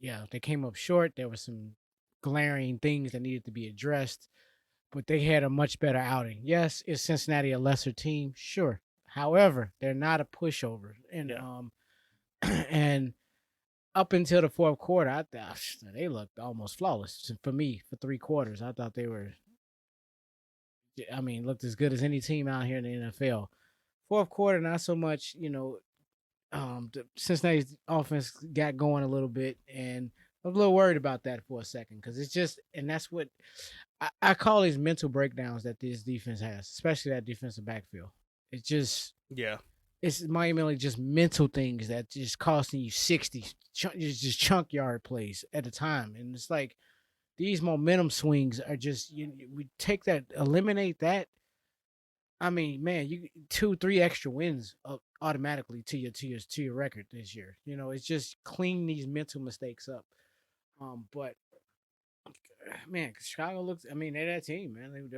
Yeah, they came up short. There were some glaring things that needed to be addressed, but they had a much better outing. Yes, is Cincinnati a lesser team? Sure. However, they're not a pushover. And and up until the fourth quarter, I thought they looked almost flawless for me for 3 quarters. I thought they were, looked as good as any team out here in the NFL. Fourth quarter, not so much, the Cincinnati's offense got going a little bit, and I was a little worried about that for a second because it's just, and that's what I call these mental breakdowns that this defense has, especially that defensive backfield. It's just, it's monumentally just mental things that just costing you 60 just chunk yard plays at a time, and it's like these momentum swings are just we take that, eliminate that. I mean, man, you 2-3 extra wins automatically to your record this year. It's just clean these mental mistakes up. But man, Chicago looks. I mean, they're that team, man.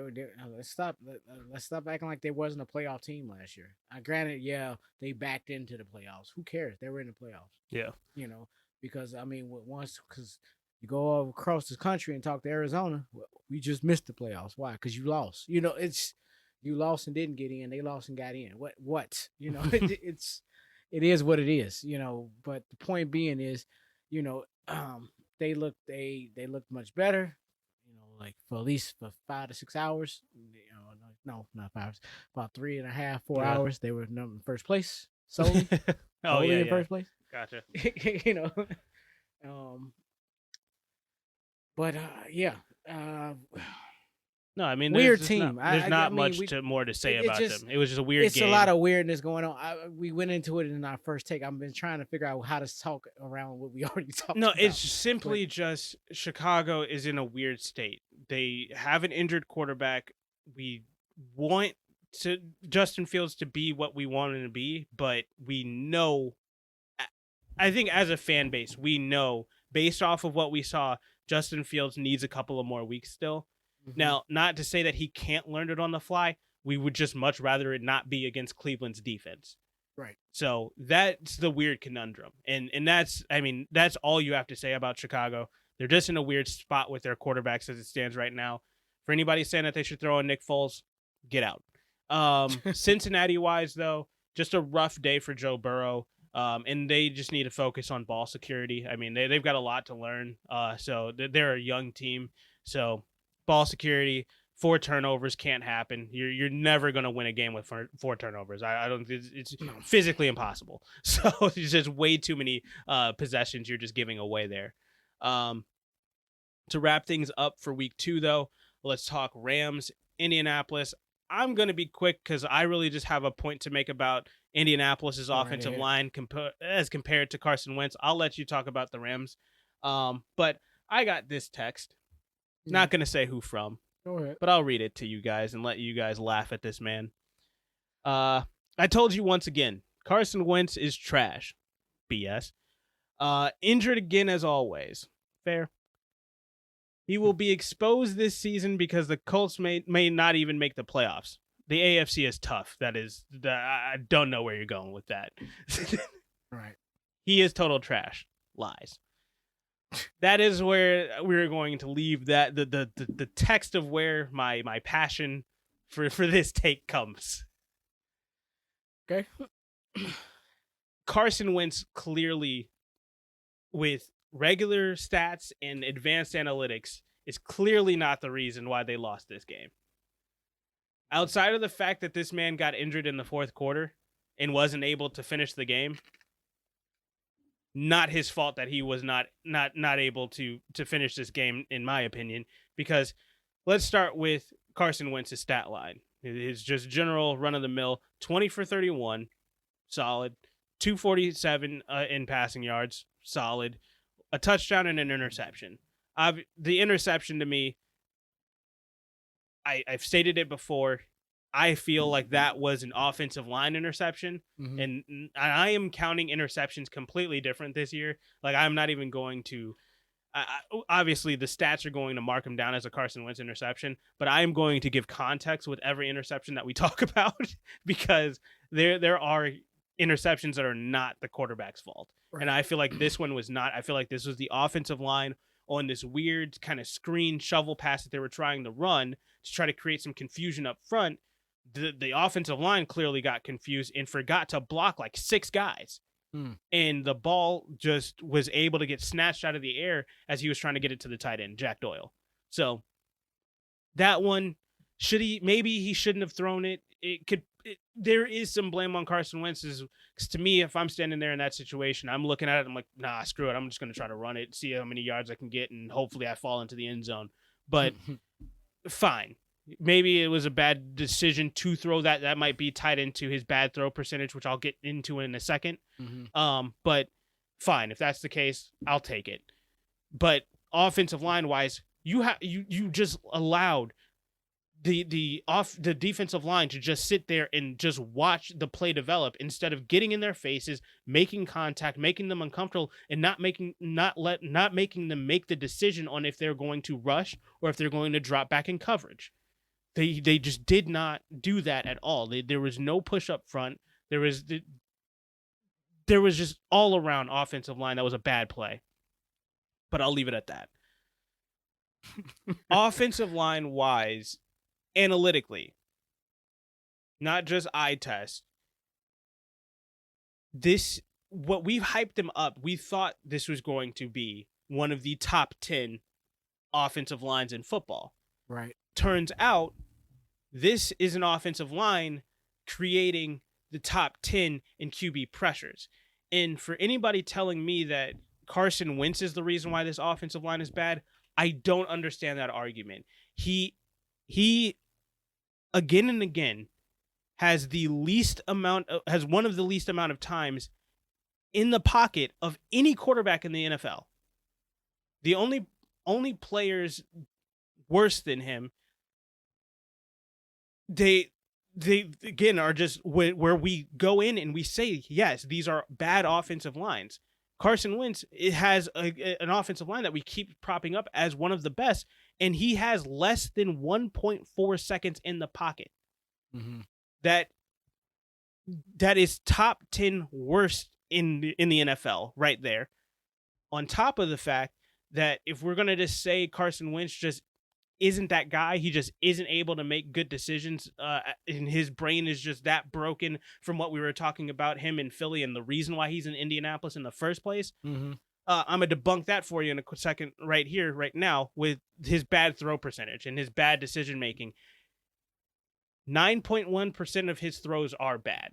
Let's stop acting like they wasn't a playoff team last year. Granted, yeah, they backed into the playoffs. Who cares? They were in the playoffs. Yeah. Because because you go across the country and talk to Arizona, well, we just missed the playoffs. Why? Because you lost. It's you lost and didn't get in. They lost and got in. What? It is what it is. But the point being is, they looked much better. Like for at least for 5 to 6 hours. No, not 5 hours. About 3.5, 4 hours. They were in first place. Solely. In first place. Gotcha. But yeah, uh, No, I mean weird team. there's I not mean, much more to say it about just them. It was just a weird it's a lot game. of weirdness going on. We went into it in our first take. I've been trying to figure out how to talk around what we already talked No, it's about. But simply just Chicago is in a weird state. They have an injured quarterback. We want to Justin Fields to be what we want him to be, but we know I think as a fan base, we know based off of what we saw, Justin Fields needs a couple of more weeks still. mhm, Now, not to say that he can't learn it on the fly. We would just much rather it not be against Cleveland's defense. right, So that's the weird conundrum. And that's I mean, that's all you have to say about Chicago. They're just in a weird spot with their quarterbacks as it stands right now. For anybody saying that they should throw in Nick Foles, get out. Cincinnati wise though, just a rough day for Joe Burrow. And they just need to focus on ball security. I mean, they've got a lot to learn. So they're a young team. So ball security, 4 turnovers can't happen. You're never going to win a game with 4 turnovers. I don't. It's no, physically impossible. So it's just way too many possessions you're just giving away there. Um, to wrap things up for week 2, though, let's talk Rams, Indianapolis. I'm going to be quick because I really just have a point to make about Indianapolis's go right offensive ahead. line as compared to Carson Wentz. I'll let you talk about the Rams. But I got this text. Yeah, Not going to say who from, go ahead. but I'll read it to you guys and let you guys laugh at this man. I told you once again, Carson Wentz is trash. BS. Injured again as always. Fair. He will be exposed this season because the Colts may not even make the playoffs. The AFC is tough. I don't know where you're going with that. Right. He is total trash. Lies. That is where we're going to leave that the text of where my passion for this take comes. Okay. Carson Wentz clearly, with regular stats and advanced analytics, is clearly not the reason why they lost this game. Outside of the fact that this man got injured in the fourth quarter and wasn't able to finish the game, not his fault that he was not able to finish this game, in my opinion. Because let's start with Carson Wentz's stat line. His just general run of the mill: 20 for 31, solid. 247 in passing yards, solid. A touchdown and an interception. The interception to me, I've stated it before. I feel like that was an offensive line interception, Mhm. and I am counting interceptions completely different this year. Like I'm not even going to. Obviously, the stats are going to mark him down as a Carson Wentz interception, but I am going to give context with every interception that we talk about because there are interceptions that are not the quarterback's fault. Right. And I feel like this one was not. I feel like this was the offensive line on this weird kind of screen shovel pass that they were trying to run to try to create some confusion up front. The offensive line clearly got confused and forgot to block like 6 guys. And the ball just was able to get snatched out of the air as he was trying to get it to the tight end, Jack Doyle. So that one, maybe he shouldn't have thrown it. There is some blame on Carson Wentz. Because to me, if I'm standing there in that situation, I'm looking at it, I'm like, nah, screw it. I'm just going to try to run it, see how many yards I can get, and hopefully I fall into the end zone. But fine. Maybe it was a bad decision to throw that. That might be tied into his bad throw percentage, which I'll get into in a second. Mhm. But fine, if that's the case, I'll take it. But offensive line wise, you just allowed the defensive line to just sit there and just watch the play develop instead of getting in their faces, making contact, making them uncomfortable, and not making them make the decision on if they're going to rush or if they're going to drop back in coverage. They just did not do that at all. There was no push up front. There was just all around offensive line that was a bad play. But I'll leave it at that. Offensive line wise, analytically, not just eye test. What we've hyped them up, we thought this was going to be one of the top 10 offensive lines in football. Right. Turns out this is an offensive line creating the top 10 in QB pressures. And for anybody telling me that Carson Wentz is the reason why this offensive line is bad, I don't understand that argument. He again and again has one of the least amount of times in the pocket of any quarterback in the NFL. The only players worse than him, they again are just where we go in and we say, yes, these are bad offensive lines. Carson Wentz, it has an offensive line that we keep propping up as one of the best, and he has less than 1.4 seconds in the pocket. Mm-hmm. That is top 10 worst in the NFL right there. On top of the fact that if we're going to just say Carson Wentz just isn't that guy, he just isn't able to make good decisions, and his brain is just that broken from what we were talking about him in Philly and the reason why he's in Indianapolis in the first place. Mm-hmm. I'm going to debunk that for you in a second right here, right now, with his bad throw percentage and his bad decision making. 9.1% of his throws are bad.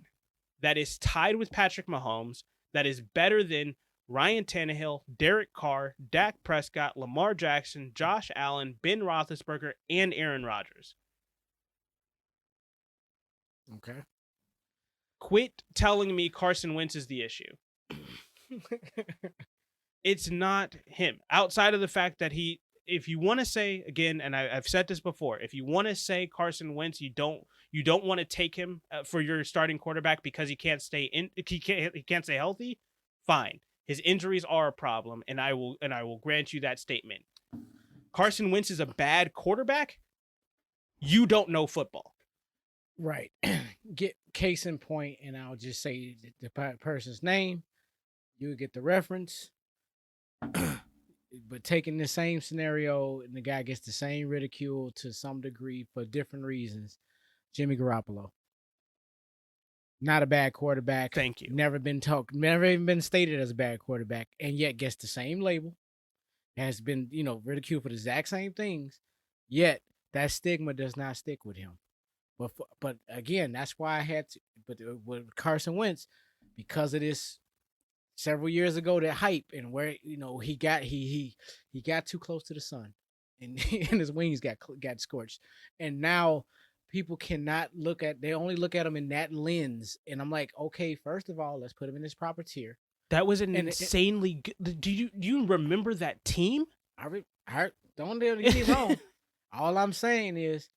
That is tied with Patrick Mahomes. That is better than Ryan Tannehill, Derek Carr, Dak Prescott, Lamar Jackson, Josh Allen, Ben Roethlisberger, and Aaron Rodgers. Okay. Quit telling me Carson Wentz is the issue. It's not him. Outside of the fact that if you want to say, again, and I've said this before, if you want to say Carson Wentz, you don't want to take him for your starting quarterback because he can't stay healthy, fine. His injuries are a problem, and I will grant you that statement. Carson Wentz is a bad quarterback. You don't know football. Right. Get case in point, and I'll just say the person's name. You get the reference. But taking the same scenario, and the guy gets the same ridicule to some degree for different reasons. Jimmy Garoppolo. Not a bad quarterback. Thank you. Never even been stated as a bad quarterback, and yet gets the same label. Has been, ridiculed for the exact same things. Yet that stigma does not stick with him. But again, that's why I had to. But with Carson Wentz, because of this several years ago, that hype and where he got too close to the sun, and his wings got scorched, and now people cannot they only look at him in that lens. And I'm like, okay, first of all, let's put him in his proper tier. That was an insanely good. Do you remember that team? I don't get me wrong. All I'm saying is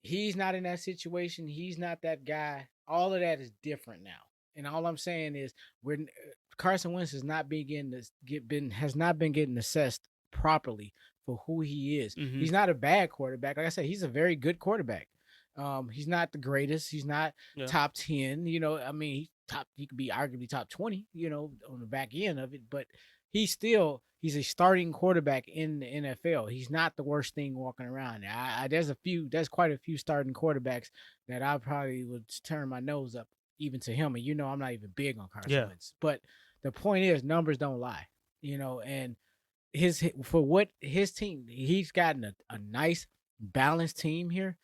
he's not in that situation. He's not that guy. All of that is different now. And all I'm saying is Carson Wentz has not been getting assessed properly for who he is. Mm-hmm. He's not a bad quarterback. Like I said, he's a very good quarterback. He's not the greatest. He's not top 10. He could be arguably top 20, on the back end of it, but he's a starting quarterback in the NFL. He's not the worst thing walking around. There's quite a few starting quarterbacks that I probably would turn my nose up even to him. And I'm not even big on Carson Wentz. But the point is, numbers don't lie. And his team, he's gotten a nice balanced team here.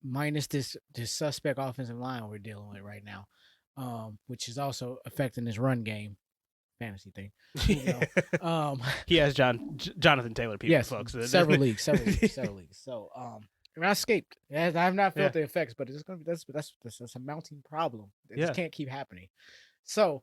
Minus this suspect offensive line we're dealing with right now, which is also affecting his run game fantasy thing. He has Jonathan Taylor, folks. Several leagues. So I escaped. I've not felt the effects, but it's gonna be that's a mounting problem. It just can't keep happening. So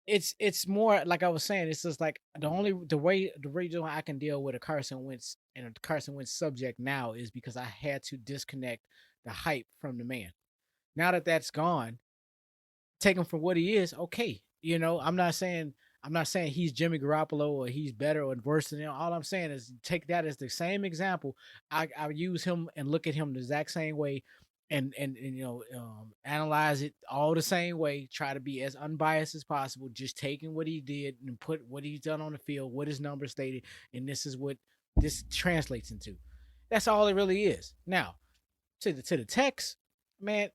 it's more like I was saying. It's just like the reason I can deal with a Carson Wentz and a Carson Wentz subject now is because I had to disconnect the hype from the man. Now that that's gone, take him for what he is. Okay, I'm not saying he's Jimmy Garoppolo or he's better or worse than him. All I'm saying is take that as the same example. I use him and look at him the exact same way. And analyze it all the same way, try to be as unbiased as possible, just taking what he did and put what he's done on the field, what his numbers stated, and this is what this translates into. That's all it really is. Now, to the text, man,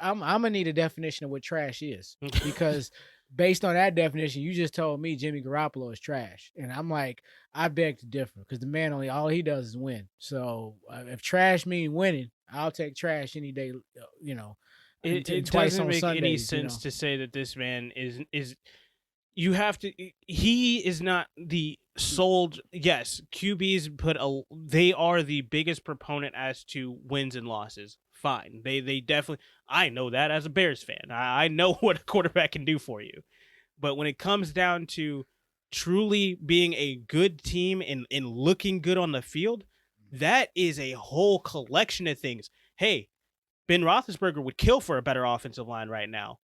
I'm gonna need a definition of what trash is, because based on that definition, you just told me Jimmy Garoppolo is trash, and I'm like, I beg to differ, because the man all he does is win. So if trash means winning, I'll take trash any day. It twice doesn't on make Sundays, any sense to say that this man is you have to. He is not the sold. Yes, QBs they are the biggest proponent as to wins and losses. Fine, they definitely. I know that as a Bears fan. I know what a quarterback can do for you. But when it comes down to truly being a good team and looking good on the field, that is a whole collection of things. Hey, Ben Roethlisberger would kill for a better offensive line right now.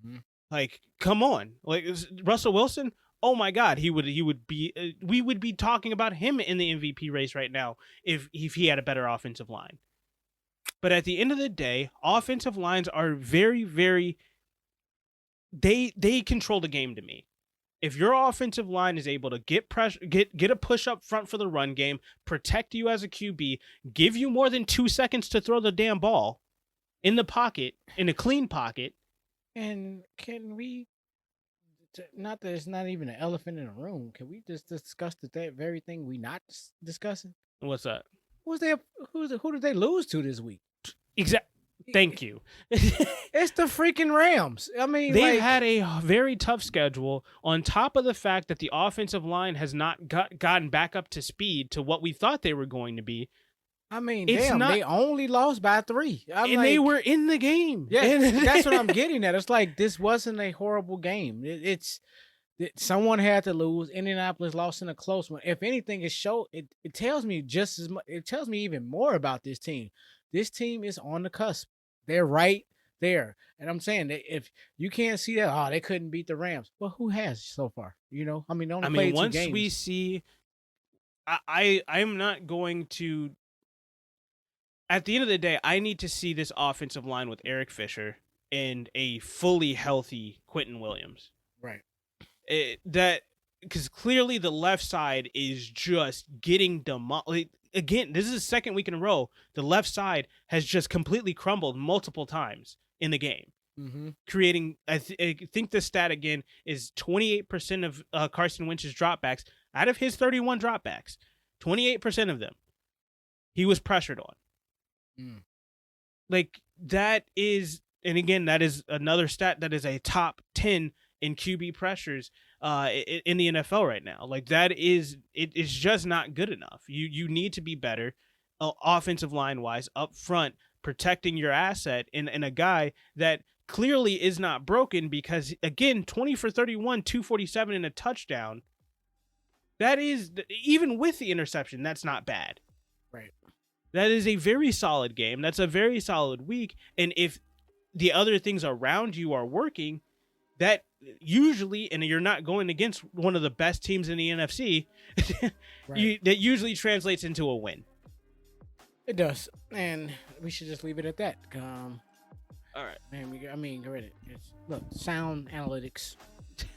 Mm-hmm. Like, come on. Like, Russell Wilson, oh my God, he would be. We would be talking about him in the MVP race right now if he had a better offensive line. But at the end of the day, offensive lines are very, very. They control the game to me. If your offensive line is able to get pressure, get a push up front for the run game, protect you as a QB, give you more than 2 seconds to throw the damn ball in the pocket, in a clean pocket. And can we, not that it's not even an elephant in the room, can we just discuss that very thing we not discussing? What's that? Who did they lose to this week? Exactly. Thank you. It's the freaking Rams. I mean, they've had a very tough schedule on top of the fact that the offensive line has not gotten back up to speed to what we thought they were going to be. I mean, they only lost by 3. They were in the game. Yeah, that's what I'm getting at. It's like, this wasn't a horrible game. Someone had to lose. Indianapolis lost in a close one. If anything, it tells me just as much. It tells me even more about this team. This team is on the cusp. They're right there. And I'm saying that if you can't see that, they couldn't beat the Rams. Well, who has so far? They only played 2 games. Once we see, I'm not going to. At the end of the day, I need to see this offensive line with Eric Fisher and a fully healthy Quentin Williams. Right. Because clearly the left side is just getting demolished. Again, this is the second week in a row. The left side has just completely crumbled multiple times in the game, creating. I think the stat again is 28% of Carson Wentz's dropbacks out of his 31 dropbacks. 28% of them, he was pressured on. Like, that is, and again, that is another stat that is a top 10 in QB pressures in the NFL right now. Like, that is, it's just not good enough. You need to be better offensive line wise up front, protecting your asset in a guy that clearly is not broken, because again, 20 for 31, 247 and a touchdown. That is, even with the interception, that's not bad. Right. That is a very solid game. That's a very solid week. And if the other things around you are working, that usually, and you're not going against one of the best teams in the NFC, right, that usually translates into a win. It does. And we should just leave it at that. All right. Man, look, sound analytics.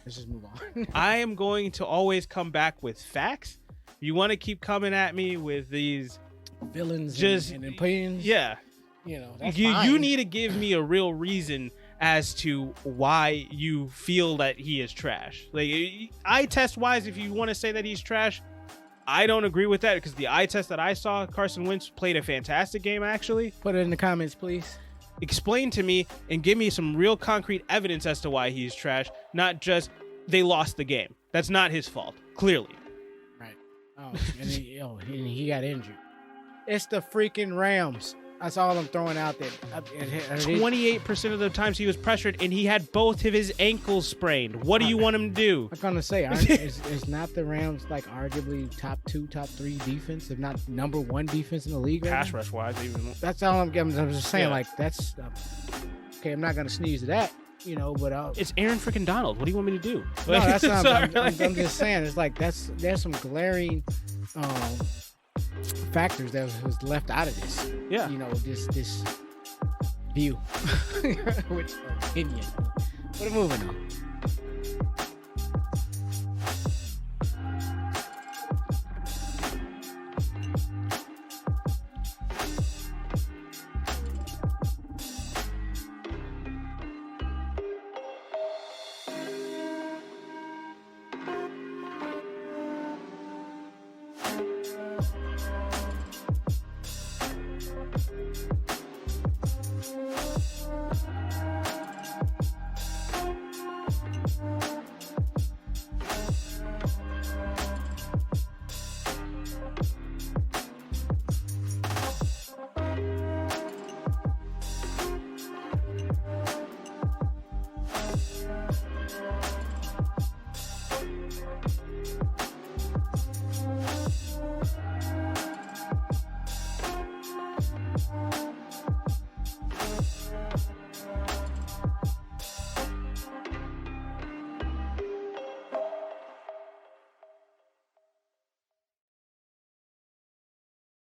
Let's just move on. I am going to always come back with facts. You want to keep coming at me with these villains and opinions? Yeah. That's you need to give me a real reason as to why you feel that he is trash. Like, eye test wise, if you want to say that he's trash, I don't agree with that, because the eye test that I saw, Carson Wentz played a fantastic game, actually. Put it in the comments, please. Explain to me and give me some real concrete evidence as to why he's trash, not just they lost the game. That's not his fault, clearly. Right. And he got injured. It's the freaking Rams. That's all I'm throwing out there. 28% of the times he was pressured, and he had both of his ankles sprained. What do you want him to do? I'm gonna say, is not the Rams like arguably top 2, top 3 defense, if not number 1 defense in the league? Pass rush wise, even. That's all I'm just saying. Yeah. Like, that's okay. I'm not gonna sneeze at that, but it's Aaron freaking Donald. What do you want me to do? No, that's not. I'm just saying. It's like there's some glaring factors that was left out of this. Yeah. This view, which opinion. But moving on.